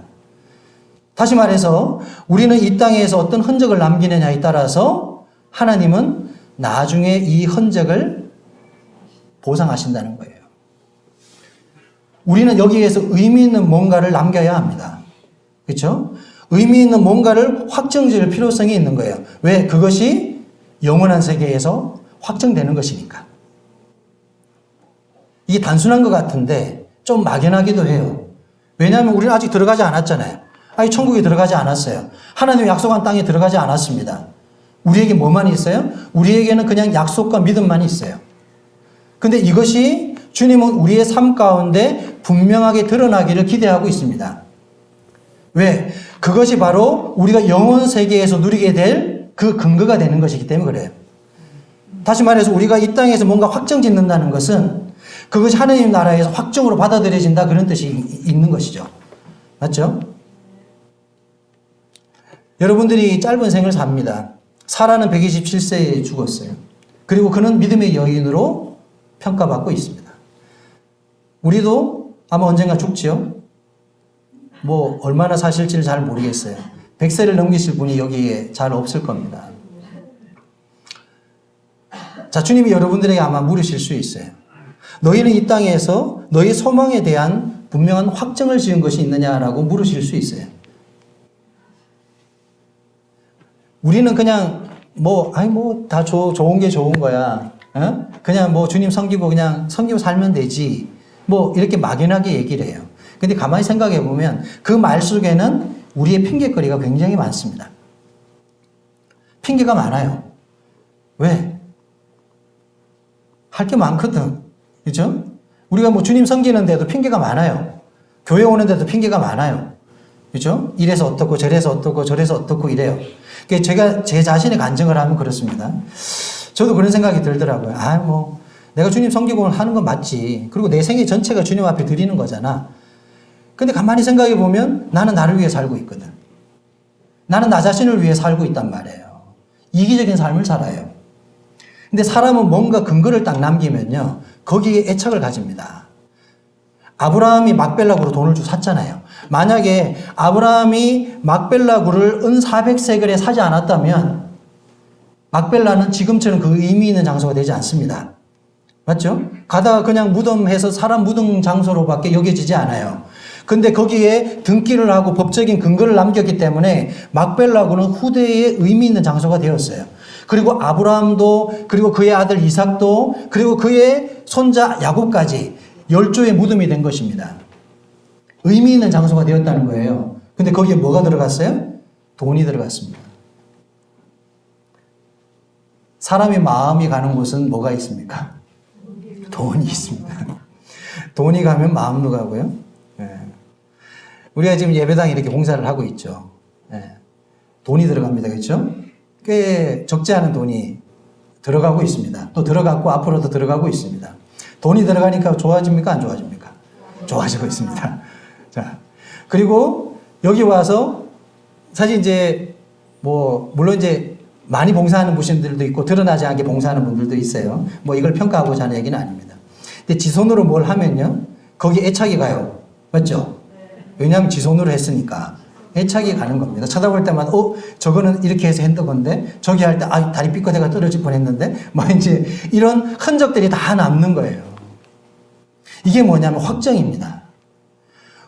다시 말해서 우리는 이 땅에서 어떤 흔적을 남기느냐에 따라서 하나님은 나중에 이 흔적을 보상하신다는 거예요. 우리는 여기에서 의미 있는 뭔가를 남겨야 합니다. 그렇죠? 의미 있는 뭔가를 확정지을 필요성이 있는 거예요. 왜? 그것이 영원한 세계에서 확정되는 것이니까. 이게 단순한 것 같은데 좀 막연하기도 해요. 왜냐하면 우리는 아직 들어가지 않았잖아요. 아직 천국에 들어가지 않았어요. 하나님의 약속한 땅에 들어가지 않았습니다. 우리에게 뭐만 있어요? 우리에게는 그냥 약속과 믿음만 있어요. 근데 이것이 주님은 우리의 삶 가운데 분명하게 드러나기를 기대하고 있습니다. 왜? 그것이 바로 우리가 영원 세계에서 누리게 될 그 근거가 되는 것이기 때문에 그래요. 다시 말해서 우리가 이 땅에서 뭔가 확정 짓는다는 것은 그것이 하나님 나라에서 확정으로 받아들여진다 그런 뜻이 있는 것이죠. 맞죠? 여러분들이 짧은 생을 삽니다. 사라는 127세에 죽었어요. 그리고 그는 믿음의 여인으로 평가받고 있습니다. 우리도 아마 언젠가 죽지요? 뭐 얼마나 사실지를 잘 모르겠어요. 100세를 넘기실 분이 여기에 잘 없을 겁니다. 자, 주님이 여러분들에게 아마 물으실 수 있어요. 너희는 이 땅에서 너희 소망에 대한 분명한 확정을 지은 것이 있느냐라고 물으실 수 있어요. 우리는 그냥 다 좋은 게 좋은 거야. 그냥 뭐 주님 섬기고 그냥 섬기고 살면 되지. 뭐 이렇게 막연하게 얘기를 해요. 근데 가만히 생각해 보면 그 말 속에는 우리의 핑계거리가 굉장히 많습니다. 핑계가 많아요. 왜? 할 게 많거든. 그죠? 우리가 뭐 주님 섬기는데도 핑계가 많아요. 교회 오는데도 핑계가 많아요. 그죠? 이래서 어떻고 저래서 어떻고 저래서 어떻고 이래요. 그러니까 제가 제 자신의 간증을 하면 그렇습니다. 저도 그런 생각이 들더라고요. 아, 뭐 내가 주님 섬기고 하는 건 맞지. 그리고 내 생애 전체가 주님 앞에 드리는 거잖아. 근데 가만히 생각해 보면 나는 나를 위해 살고 있거든. 나는 나 자신을 위해 살고 있단 말이에요. 이기적인 삶을 살아요. 근데 사람은 뭔가 근거를 딱 남기면요, 거기에 애착을 가집니다. 아브라함이 막벨라구로 돈을 주고 샀잖아요. 만약에 아브라함이 막벨라구를 은 400세겔에 사지 않았다면 막벨라는 지금처럼 그 의미 있는 장소가 되지 않습니다. 맞죠? 가다가 그냥 무덤해서 사람 무덤 장소로밖에 여겨지지 않아요. 근데 거기에 등기를 하고 법적인 근거를 남겼기 때문에 막벨라구는 후대에 의미 있는 장소가 되었어요. 그리고 아브라함도, 그리고 그의 아들 이삭도, 그리고 그의 손자 야곱까지 10조의 무덤이 된 것입니다. 의미 있는 장소가 되었다는 거예요. 근데 거기에 뭐가 들어갔어요? 돈이 들어갔습니다. 사람의 마음이 가는 곳은 뭐가 있습니까? 돈이 있습니다. 돈이 가면 마음도 가고요. 우리가 지금 예배당 이렇게 공사를 하고 있죠. 돈이 들어갑니다. 그렇죠? 꽤 적지 않은 돈이 들어가고 있습니다. 또 들어갔고 앞으로도 들어가고 있습니다. 돈이 들어가니까 좋아집니까? 안 좋아집니까? 좋아지고 있습니다. 자, 그리고 여기 와서 사실 이제 뭐 물론 이제 많이 봉사하는 분들도 있고 드러나지 않게 봉사하는 분들도 있어요. 뭐 이걸 평가하고자 하는 얘기는 아닙니다. 근데 지손으로 뭘 하면요, 거기 애착이 가요. 맞죠? 왜냐하면 지손으로 했으니까 애착이 가는 겁니다. 쳐다볼 때마다 저거는 이렇게 해서 했던 건데 저기 할 때 다리 삐끗해가 떨어질 뻔했는데 막 이제 이런 흔적들이 다 남는 거예요. 이게 뭐냐면 확정입니다.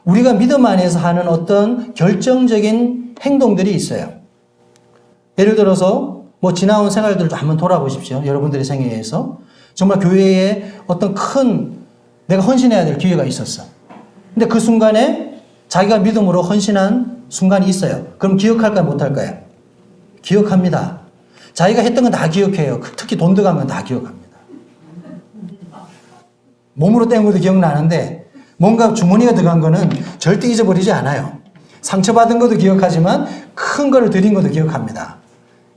우리가 믿음 안에서 하는 어떤 결정적인 행동들이 있어요. 예를 들어서 뭐 지나온 생활들도 한번 돌아보십시오. 여러분들의 생애에서 정말 교회에 어떤 큰 내가 헌신해야 될 기회가 있었어. 근데 그 순간에 자기가 믿음으로 헌신한 순간이 있어요. 그럼 기억할까요? 못할까요? 기억합니다. 자기가 했던 건 다 기억해요. 특히 돈 들어간 건 다 기억합니다. 몸으로 뗀 것도 기억나는데 뭔가 주머니가 들어간 거는 절대 잊어버리지 않아요. 상처받은 것도 기억하지만 큰 거를 드린 것도 기억합니다.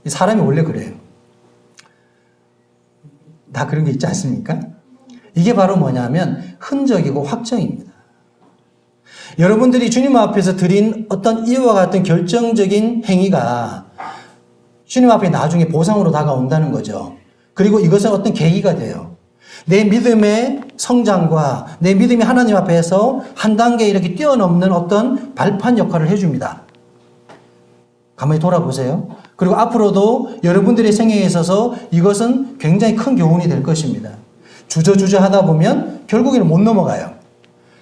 이 사람이 원래 그래요. 다 그런 게 있지 않습니까? 이게 바로 뭐냐면 흔적이고 확정입니다. 여러분들이 주님 앞에서 드린 어떤 이와 같은 결정적인 행위가 주님 앞에 나중에 보상으로 다가온다는 거죠. 그리고 이것은 어떤 계기가 돼요. 내 믿음의 성장과 내 믿음이 하나님 앞에서 한 단계 이렇게 뛰어넘는 어떤 발판 역할을 해줍니다. 가만히 돌아보세요. 그리고 앞으로도 여러분들의 생애에 있어서 이것은 굉장히 큰 교훈이 될 것입니다. 주저주저 하다 보면 결국에는 못 넘어가요.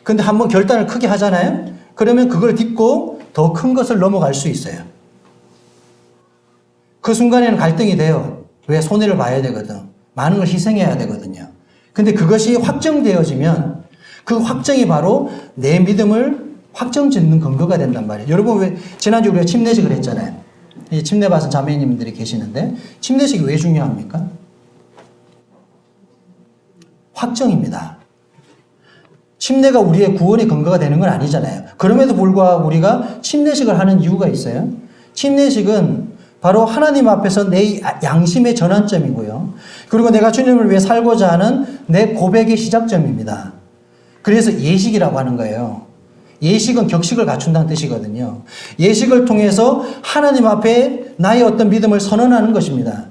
근데 한번 결단을 크게 하잖아요? 그러면 그걸 딛고 더 큰 것을 넘어갈 수 있어요. 그 순간에는 갈등이 돼요. 왜? 손해를 봐야 되거든. 많은 걸 희생해야 되거든요. 근데 그것이 확정되어지면 그 확정이 바로 내 믿음을 확정짓는 근거가 된단 말이에요. 여러분 왜 지난주 우리가 침례식을 했잖아요. 이 침례 받은 자매님들이 계시는데 침례식이 왜 중요합니까? 확정입니다. 침례가 우리의 구원의 근거가 되는 건 아니잖아요. 그럼에도 불구하고 우리가 침례식을 하는 이유가 있어요. 침례식은 바로 하나님 앞에서 내 양심의 전환점이고요. 그리고 내가 주님을 위해 살고자 하는 내 고백의 시작점입니다. 그래서 예식이라고 하는 거예요. 예식은 격식을 갖춘다는 뜻이거든요. 예식을 통해서 하나님 앞에 나의 어떤 믿음을 선언하는 것입니다.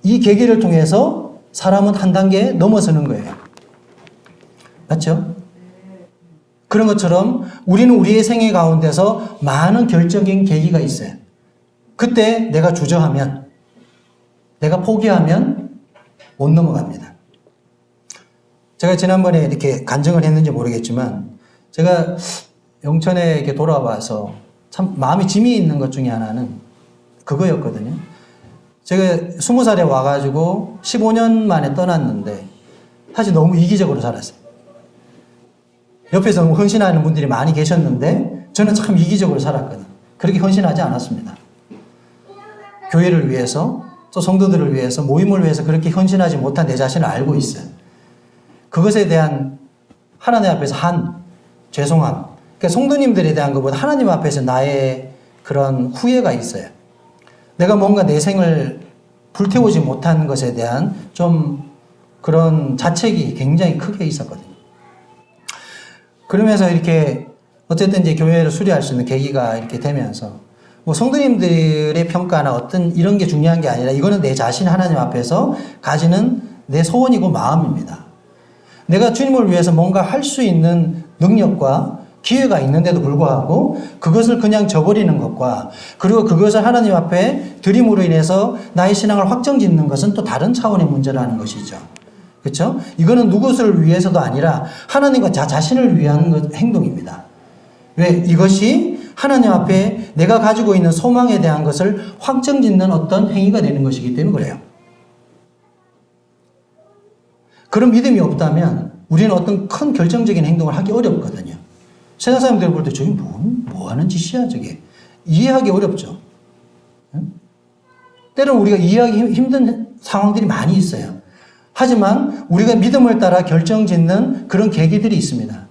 이 계기를 통해서 사람은 한 단계 넘어서는 거예요. 맞죠? 그런 것처럼 우리는 우리의 생애 가운데서 많은 결정적인 계기가 있어요. 그때 내가 주저하면, 내가 포기하면 못 넘어갑니다. 제가 지난번에 이렇게 간증을 했는지 모르겠지만 제가 영천에 이렇게 돌아와서 참 마음이 짐이 있는 것 중에 하나는 그거였거든요. 제가 20살에 와가지고 15년 만에 떠났는데 사실 너무 이기적으로 살았어요. 옆에서 헌신하는 분들이 많이 계셨는데 저는 참 이기적으로 살았거든요. 그렇게 헌신하지 않았습니다. 교회를 위해서 또 성도들을 위해서 모임을 위해서 그렇게 헌신하지 못한 내 자신을 알고 있어요. 그것에 대한 하나님 앞에서 죄송함. 그러니까 성도님들에 대한 것보다 하나님 앞에서 나의 그런 후회가 있어요. 내가 뭔가 내 생을 불태우지 못한 것에 대한 좀 그런 자책이 굉장히 크게 있었거든요. 그러면서 이렇게 어쨌든 이제 교회를 수리할 수 있는 계기가 이렇게 되면서 뭐 성도님들의 평가나 어떤 이런 게 중요한 게 아니라 이거는 내 자신 하나님 앞에서 가지는 내 소원이고 마음입니다. 내가 주님을 위해서 뭔가 할 수 있는 능력과 기회가 있는데도 불구하고 그것을 그냥 저버리는 것과 그리고 그것을 하나님 앞에 드림으로 인해서 나의 신앙을 확정짓는 것은 또 다른 차원의 문제라는 것이죠. 그렇죠? 이거는 누구를 위해서도 아니라 하나님과 자신을 위한 행동입니다. 왜? 이것이 하나님 앞에 내가 가지고 있는 소망에 대한 것을 확정짓는 어떤 행위가 되는 것이기 때문에 그래요. 그런 믿음이 없다면 우리는 어떤 큰 결정적인 행동을 하기 어렵거든요. 세상 사람들 볼 때 저게 뭐 하는 짓이야 저게. 이해하기 어렵죠. 때로는 우리가 이해하기 힘든 상황들이 많이 있어요. 하지만 우리가 믿음을 따라 결정짓는 그런 계기들이 있습니다.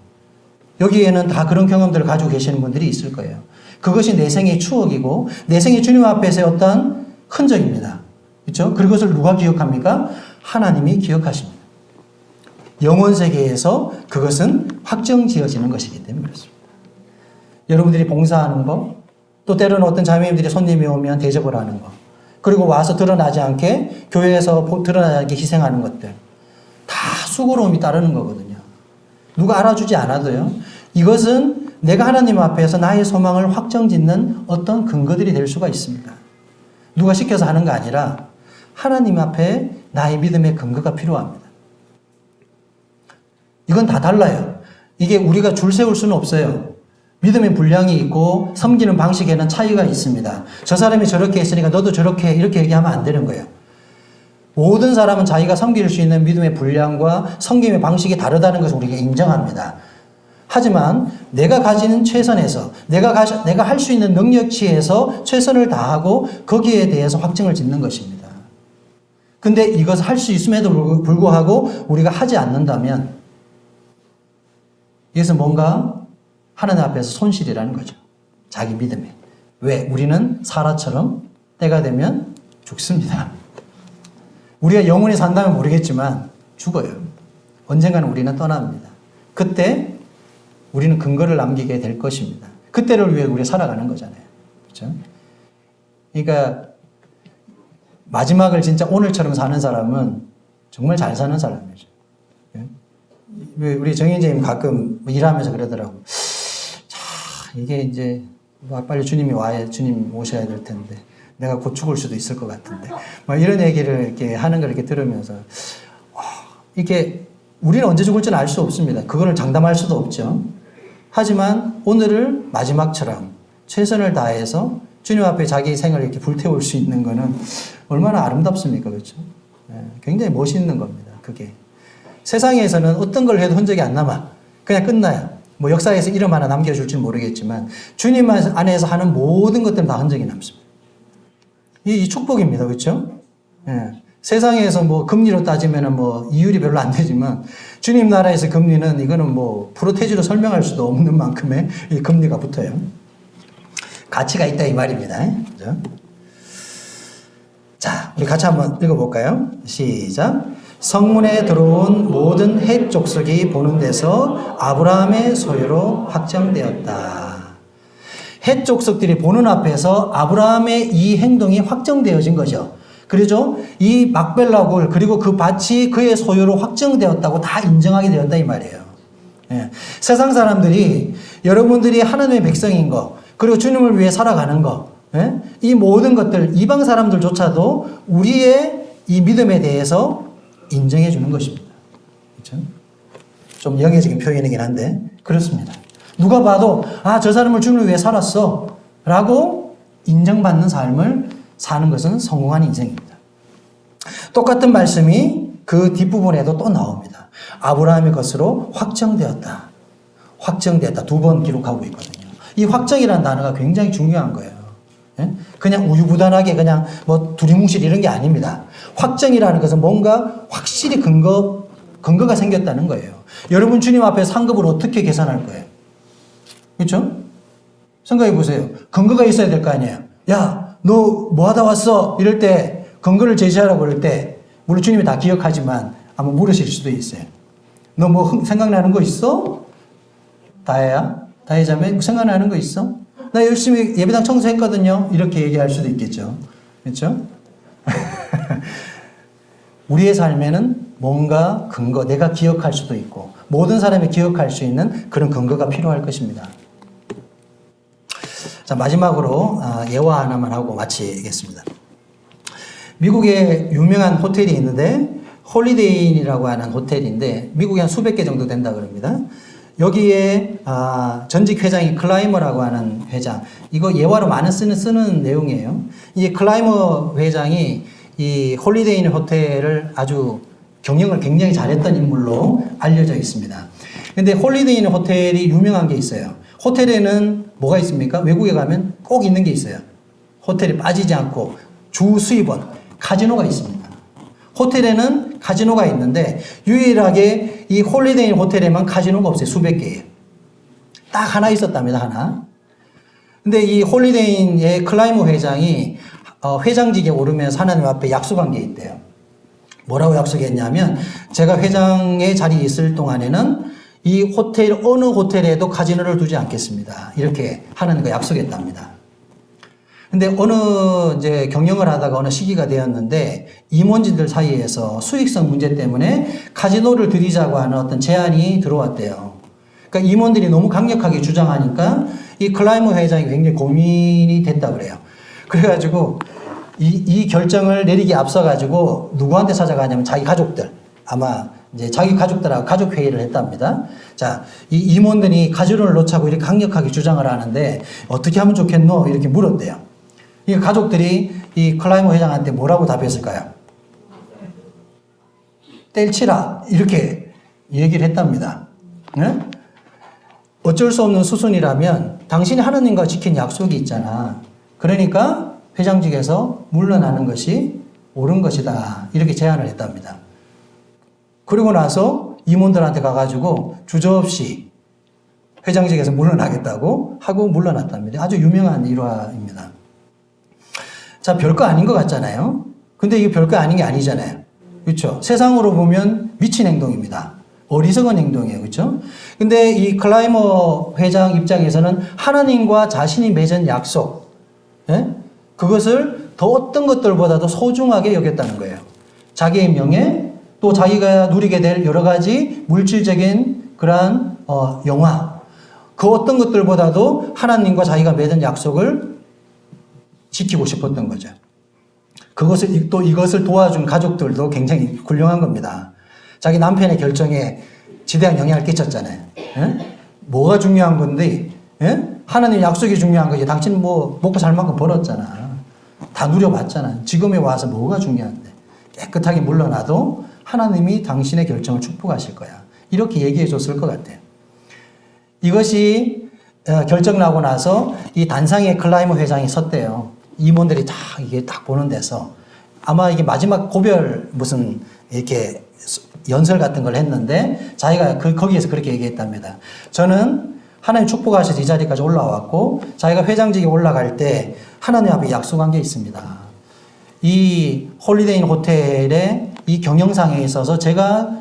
여기에는 다 그런 경험들을 가지고 계시는 분들이 있을 거예요. 그것이 내 생의 추억이고 내 생의 주님 앞에서의 어떤 흔적입니다. 그렇죠? 그것을 누가 기억합니까? 하나님이 기억하십니다. 영원 세계에서 그것은 확정지어지는 것이기 때문에 그렇습니다. 여러분들이 봉사하는 거, 또 때로는 어떤 자매님들이 손님이 오면 대접을 하는 거, 그리고 와서 드러나지 않게 교회에서 드러나지 않게 희생하는 것들 다 수고로움이 따르는 거거든요. 누가 알아주지 않아도요. 이것은 내가 하나님 앞에서 나의 소망을 확정짓는 어떤 근거들이 될 수가 있습니다. 누가 시켜서 하는 거 아니라 하나님 앞에 나의 믿음의 근거가 필요합니다. 이건 다 달라요. 이게 우리가 줄 세울 수는 없어요. 믿음의 분량이 있고 섬기는 방식에는 차이가 있습니다. 저 사람이 저렇게 했으니까 너도 저렇게 해. 이렇게 얘기하면 안 되는 거예요. 모든 사람은 자기가 섬길 수 있는 믿음의 분량과 섬김의 방식이 다르다는 것을 우리가 인정합니다. 하지만 내가 가지는 최선에서 내가 할 수 있는 능력치에서 최선을 다하고 거기에 대해서 확정을 짓는 것입니다. 근데 이것을 할 수 있음에도 불구하고 우리가 하지 않는다면 이것은 뭔가 하나님 앞에서 손실이라는 거죠. 자기 믿음에. 왜? 우리는 사라처럼 때가 되면 죽습니다. 우리가 영원히 산다면 모르겠지만 죽어요. 언젠가는 우리는 떠납니다. 그때 우리는 근거를 남기게 될 것입니다. 그때를 위해 우리가 살아가는 거잖아요. 그렇죠? 그러니까 마지막을 진짜 오늘처럼 사는 사람은 정말 잘 사는 사람이죠. 우리 정인재님 가끔 일하면서 그러더라고. 자, 이게 이제 빨리 주님이 주님 오셔야 될 텐데 내가 곧 죽을 수도 있을 것 같은데 막 이런 얘기를 이렇게 하는 걸 이렇게 들으면서 이게 우리는 언제 죽을지는 알 수 없습니다. 그거를 장담할 수도 없죠. 하지만 오늘을 마지막처럼 최선을 다해서 주님 앞에 자기 생을 이렇게 불태울 수 있는 거는 얼마나 아름답습니까? 그렇죠? 굉장히 멋있는 겁니다. 그게. 세상에서는 어떤 걸 해도 흔적이 안 남아. 그냥 끝나요. 뭐 역사에서 이름 하나 남겨줄지는 모르겠지만 주님 안에서 하는 모든 것들은 다 흔적이 남습니다. 이 축복입니다. 그렇죠? 예. 세상에서 뭐 금리로 따지면은 뭐 이율이 별로 안 되지만 주님 나라에서 금리는 이거는 뭐 프로테지로 설명할 수도 없는 만큼의 이 금리가 붙어요. 가치가 있다 이 말입니다. 그렇죠? 자, 우리 같이 한번 읽어볼까요? 시작. 성문에 들어온 모든 헷 족속이 보는 데서 아브라함의 소유로 확정되었다. 헷 족속들이 보는 앞에서 아브라함의 이 행동이 확정되어진 거죠. 그렇죠? 이 막벨라굴 그리고 그 밭이 그의 소유로 확정되었다고 다 인정하게 되었다 이 말이에요. 예. 세상 사람들이 여러분들이 하나님의 백성인 거 그리고 주님을 위해 살아가는 거 예? 이 모든 것들 이방 사람들조차도 우리의 이 믿음에 대해서 인정해 주는 것입니다. 그렇죠? 좀 영예적인 표현이긴 한데 그렇습니다. 누가 봐도 저 사람을 주님을 위해 살았어 라고 인정받는 삶을 사는 것은 성공한 인생입니다. 똑같은 말씀이 그 뒷부분에도 또 나옵니다. 아브라함의 것으로 확정되었다. 확정되었다. 2번 기록하고 있거든요. 이 확정이라는 단어가 굉장히 중요한 거예요. 예? 그냥 우유부단하게 그냥 뭐 두리뭉실 이런 게 아닙니다. 확정이라는 것은 뭔가 확실히 근거가 생겼다는 거예요. 여러분 주님 앞에 상급을 어떻게 계산할 거예요? 그렇죠? 생각해 보세요. 근거가 있어야 될 거 아니에요. 야, 너 뭐 하다 왔어? 이럴 때 근거를 제시하라고 그럴 때 물론 주님이 다 기억하지만 아마 물으실 수도 있어요. 너 뭐 생각나는 거 있어? 다혜야 자매 생각나는 거 있어? 나 열심히 예배당 청소했거든요. 이렇게 얘기할 수도 있겠죠. 그렇죠? 우리의 삶에는 뭔가 근거, 내가 기억할 수도 있고 모든 사람이 기억할 수 있는 그런 근거가 필요할 것입니다. 자, 마지막으로 예화 하나만 하고 마치겠습니다. 미국에 유명한 호텔이 있는데 홀리데이인이라고 하는 호텔인데 미국에 한 수백 개 정도 된다 그럽니다. 여기에 전직 회장이 클라이머라고 하는 회장, 이거 예화로 많이 쓰는 내용이에요. 이 클라이머 회장이 이 홀리데이 인 호텔을 아주 경영을 굉장히 잘했던 인물로 알려져 있습니다. 근데 홀리데이 인 호텔이 유명한 게 있어요. 호텔에는 뭐가 있습니까? 외국에 가면 꼭 있는 게 있어요. 호텔이 빠지지 않고 주 수입원, 카지노가 있습니다. 호텔에는 카지노가 있는데 유일하게 이 홀리데이 인 호텔에만 카지노가 없어요. 수백 개예요. 딱 하나 있었답니다. 하나. 근데 이 홀리데이 인의 클라이머 회장이 회장직에 오르면서 하나님 앞에 약속한 게 있대요. 뭐라고 약속했냐면 제가 회장의 자리에 있을 동안에는 이 호텔 어느 호텔에도 카지노를 두지 않겠습니다. 이렇게 하나님과 약속했답니다. 근데 어느 이제 경영을 하다가 어느 시기가 되었는데 임원진들 사이에서 수익성 문제 때문에 카지노를 들이자고 하는 어떤 제안이 들어왔대요. 그러니까 임원들이 너무 강력하게 주장하니까 이 클라이머 회장이 굉장히 고민이 됐다 그래요. 그래가지고 이 결정을 내리기 앞서가지고 누구한테 찾아가냐면 자기 가족들, 아마 이제 자기 가족들하고 가족 회의를 했답니다. 자, 이 임원들이 카지노를 놓자고 이렇게 강력하게 주장을 하는데 어떻게 하면 좋겠노? 이렇게 물었대요. 이 가족들이 이 클라이머 회장한테 뭐라고 답했을까요? 때려치라 이렇게 얘기를 했답니다. 네? 어쩔 수 없는 수순이라면 당신이 하나님과 지킨 약속이 있잖아. 그러니까 회장직에서 물러나는 것이 옳은 것이다. 이렇게 제안을 했답니다. 그리고 나서 임원들한테 가가지고 주저없이 회장직에서 물러나겠다고 하고 물러났답니다. 아주 유명한 일화입니다. 자, 별거 아닌 것 같잖아요. 근데 이게 별거 아닌 게 아니잖아요. 그렇죠? 세상으로 보면 미친 행동입니다. 어리석은 행동이에요. 그렇죠? 근데 이 클라이머 회장 입장에서는 하나님과 자신이 맺은 약속, 예? 그것을 더 어떤 것들보다도 소중하게 여겼다는 거예요. 자기의 명예, 또 자기가 누리게 될 여러 가지 물질적인 그러한 영화, 그 어떤 것들보다도 하나님과 자기가 맺은 약속을 지키고 싶었던 거죠. 이것을 도와준 가족들도 굉장히 훌륭한 겁니다. 자기 남편의 결정에 지대한 영향을 끼쳤잖아요. 예? 뭐가 중요한 건데, 예? 하나님 약속이 중요한 거지. 당신 뭐 먹고 살 만큼 벌었잖아. 다 누려봤잖아. 지금에 와서 뭐가 중요한데. 깨끗하게 물러나도 하나님이 당신의 결정을 축복하실 거야. 이렇게 얘기해 줬을 것 같아요. 이것이 결정 나고 나서 이 단상에 클라이머 회장이 섰대요. 임원들이 이게 딱 보는 데서 아마 이게 마지막 고별 무슨 이렇게 연설 같은 걸 했는데 자기가 거기에서 그렇게 얘기했답니다. 저는 하나님 축복하셔서 이 자리까지 올라왔고 자기가 회장직에 올라갈 때 하나님 앞에 약속한 게 있습니다. 이 홀리데이 인 호텔의 이 경영상에 있어서 제가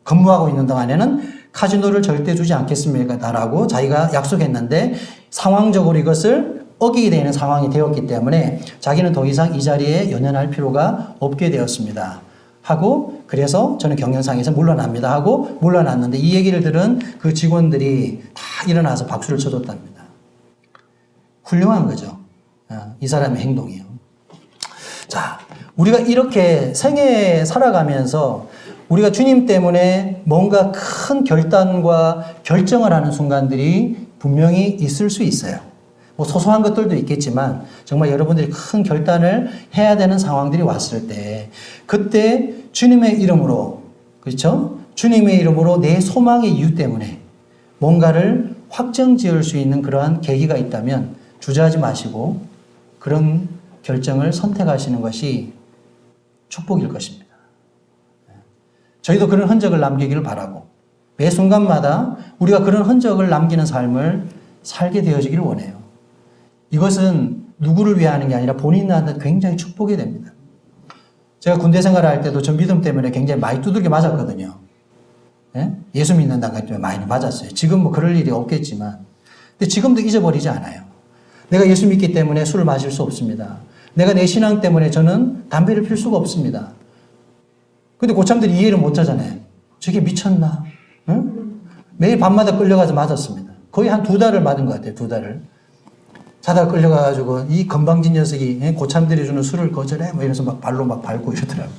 근무하고 있는 동안에는 카지노를 절대 주지 않겠습니다라고 자기가 약속했는데 상황적으로 이것을 어기게 되는 상황이 되었기 때문에 자기는 더 이상 이 자리에 연연할 필요가 없게 되었습니다. 하고 그래서 저는 경영상에서 물러납니다 하고 물러났는데 이 얘기를 들은 그 직원들이 다 일어나서 박수를 쳐줬답니다. 훌륭한 거죠. 이 사람의 행동이요. 자, 우리가 이렇게 생애 살아가면서 우리가 주님 때문에 뭔가 큰 결단과 결정을 하는 순간들이 분명히 있을 수 있어요. 뭐 소소한 것들도 있겠지만 정말 여러분들이 큰 결단을 해야 되는 상황들이 왔을 때 그때 주님의 이름으로 그렇죠? 주님의 이름으로 내 소망의 이유 때문에 뭔가를 확정 지을 수 있는 그러한 계기가 있다면 주저하지 마시고 그런 결정을 선택하시는 것이 축복일 것입니다. 저희도 그런 흔적을 남기기를 바라고 매 순간마다 우리가 그런 흔적을 남기는 삶을 살게 되어지기를 원해요. 이것은 누구를 위하는 게 아니라 본인한테 굉장히 축복이 됩니다. 제가 군대 생활을 할 때도 저 믿음 때문에 굉장히 많이 두들겨 맞았거든요. 예? 예수 믿는다는 것 때문에 많이 맞았어요. 지금 뭐 그럴 일이 없겠지만. 근데 지금도 잊어버리지 않아요. 내가 예수 믿기 때문에 술을 마실 수 없습니다. 내가 내 신앙 때문에 저는 담배를 필 수가 없습니다. 근데 고참들이 이해를 못 하잖아요. 저게 미쳤나? 응? 매일 밤마다 끌려가서 맞았습니다. 거의 한 2달을 맞은 것 같아요. 2달을. 자다가 끌려가가지고 이 건방진 녀석이 고참들이 주는 술을 거절해? 뭐 이러면서 막 발로 막 밟고 이러더라고요.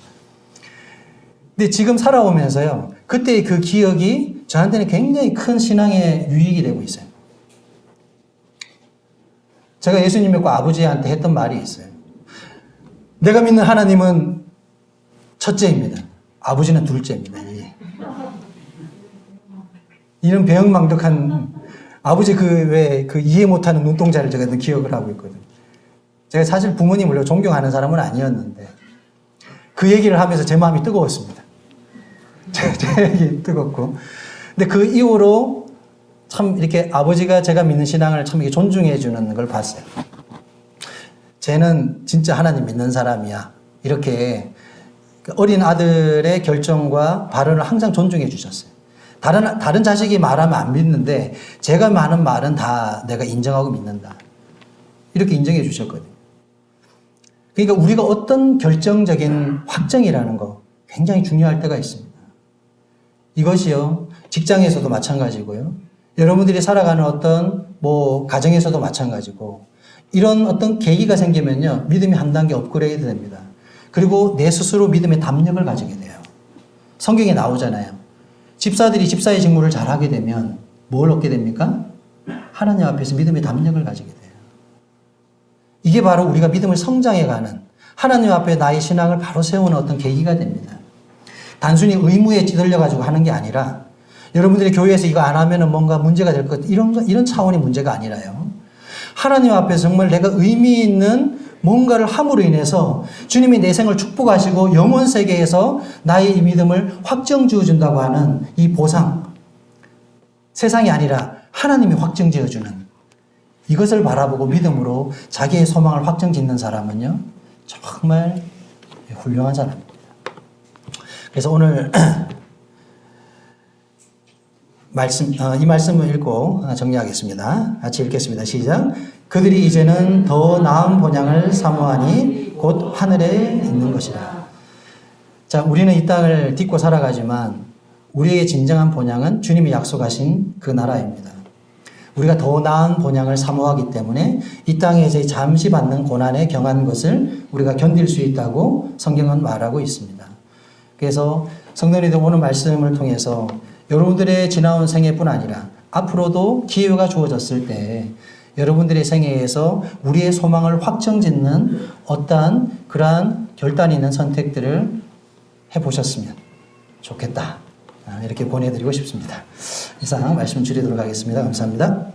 근데 지금 살아오면서요. 그때의 그 기억이 저한테는 굉장히 큰 신앙의 유익이 되고 있어요. 제가 예수님 믿고 아버지한테 했던 말이 있어요. 내가 믿는 하나님은 첫째입니다. 아버지는 둘째입니다. 이런 배영망덕한 아버지 그 이해 못하는 눈동자를 제가 기억을 하고 있거든요. 제가 사실 부모님을 존경하는 사람은 아니었는데 그 얘기를 하면서 제 마음이 뜨거웠습니다. 제 얘기 뜨겁고. 근데 그 이후로 참 이렇게 아버지가 제가 믿는 신앙을 참 이렇게 존중해 주는 걸 봤어요. 쟤는 진짜 하나님 믿는 사람이야. 이렇게 어린 아들의 결정과 발언을 항상 존중해 주셨어요. 다른 자식이 말하면 안 믿는데 제가 하는 말은 다 내가 인정하고 믿는다. 이렇게 인정해 주셨거든요. 그러니까 우리가 어떤 결정적인 확정이라는 거 굉장히 중요할 때가 있습니다. 이것이요, 직장에서도 마찬가지고요. 여러분들이 살아가는 어떤 가정에서도 마찬가지고 이런 어떤 계기가 생기면요, 믿음이 한 단계 업그레이드 됩니다. 그리고 내 스스로 믿음의 담력을 가지게 돼요. 성경에 나오잖아요. 집사들이 집사의 직무를 잘하게 되면 뭘 얻게 됩니까? 하나님 앞에서 믿음의 담력을 가지게 돼요. 이게 바로 우리가 믿음을 성장해가는 하나님 앞에 나의 신앙을 바로 세우는 어떤 계기가 됩니다. 단순히 의무에 찌들려가지고 하는 게 아니라 여러분들이 교회에서 이거 안 하면 뭔가 문제가 될 것, 이런 차원의 문제가 아니라요. 하나님 앞에서 정말 내가 의미 있는 뭔가를 함으로 인해서 주님이 내 생을 축복하시고 영원 세계에서 나의 이 믿음을 확정 지어준다고 하는 이 보상. 세상이 아니라 하나님이 확정 지어주는 이것을 바라보고 믿음으로 자기의 소망을 확정 짓는 사람은요, 정말 훌륭한 사람입니다. 그래서 오늘 이 말씀을 읽고 정리하겠습니다. 같이 읽겠습니다. 시작. 그들이 이제는 더 나은 본향을 사모하니 곧 하늘에 있는 것이라. 자, 우리는 이 땅을 딛고 살아가지만 우리의 진정한 본향은 주님이 약속하신 그 나라입니다. 우리가 더 나은 본향을 사모하기 때문에 이 땅에서 잠시 받는 고난에 경한 것을 우리가 견딜 수 있다고 성경은 말하고 있습니다. 그래서 성도님들 오늘 말씀을 통해서 여러분들의 지나온 생애뿐 아니라 앞으로도 기회가 주어졌을 때 여러분들의 생애에서 우리의 소망을 확정짓는 어떠한 그러한 결단이 있는 선택들을 해보셨으면 좋겠다. 이렇게 보내드리고 싶습니다. 이상 말씀 줄이도록 하겠습니다. 감사합니다.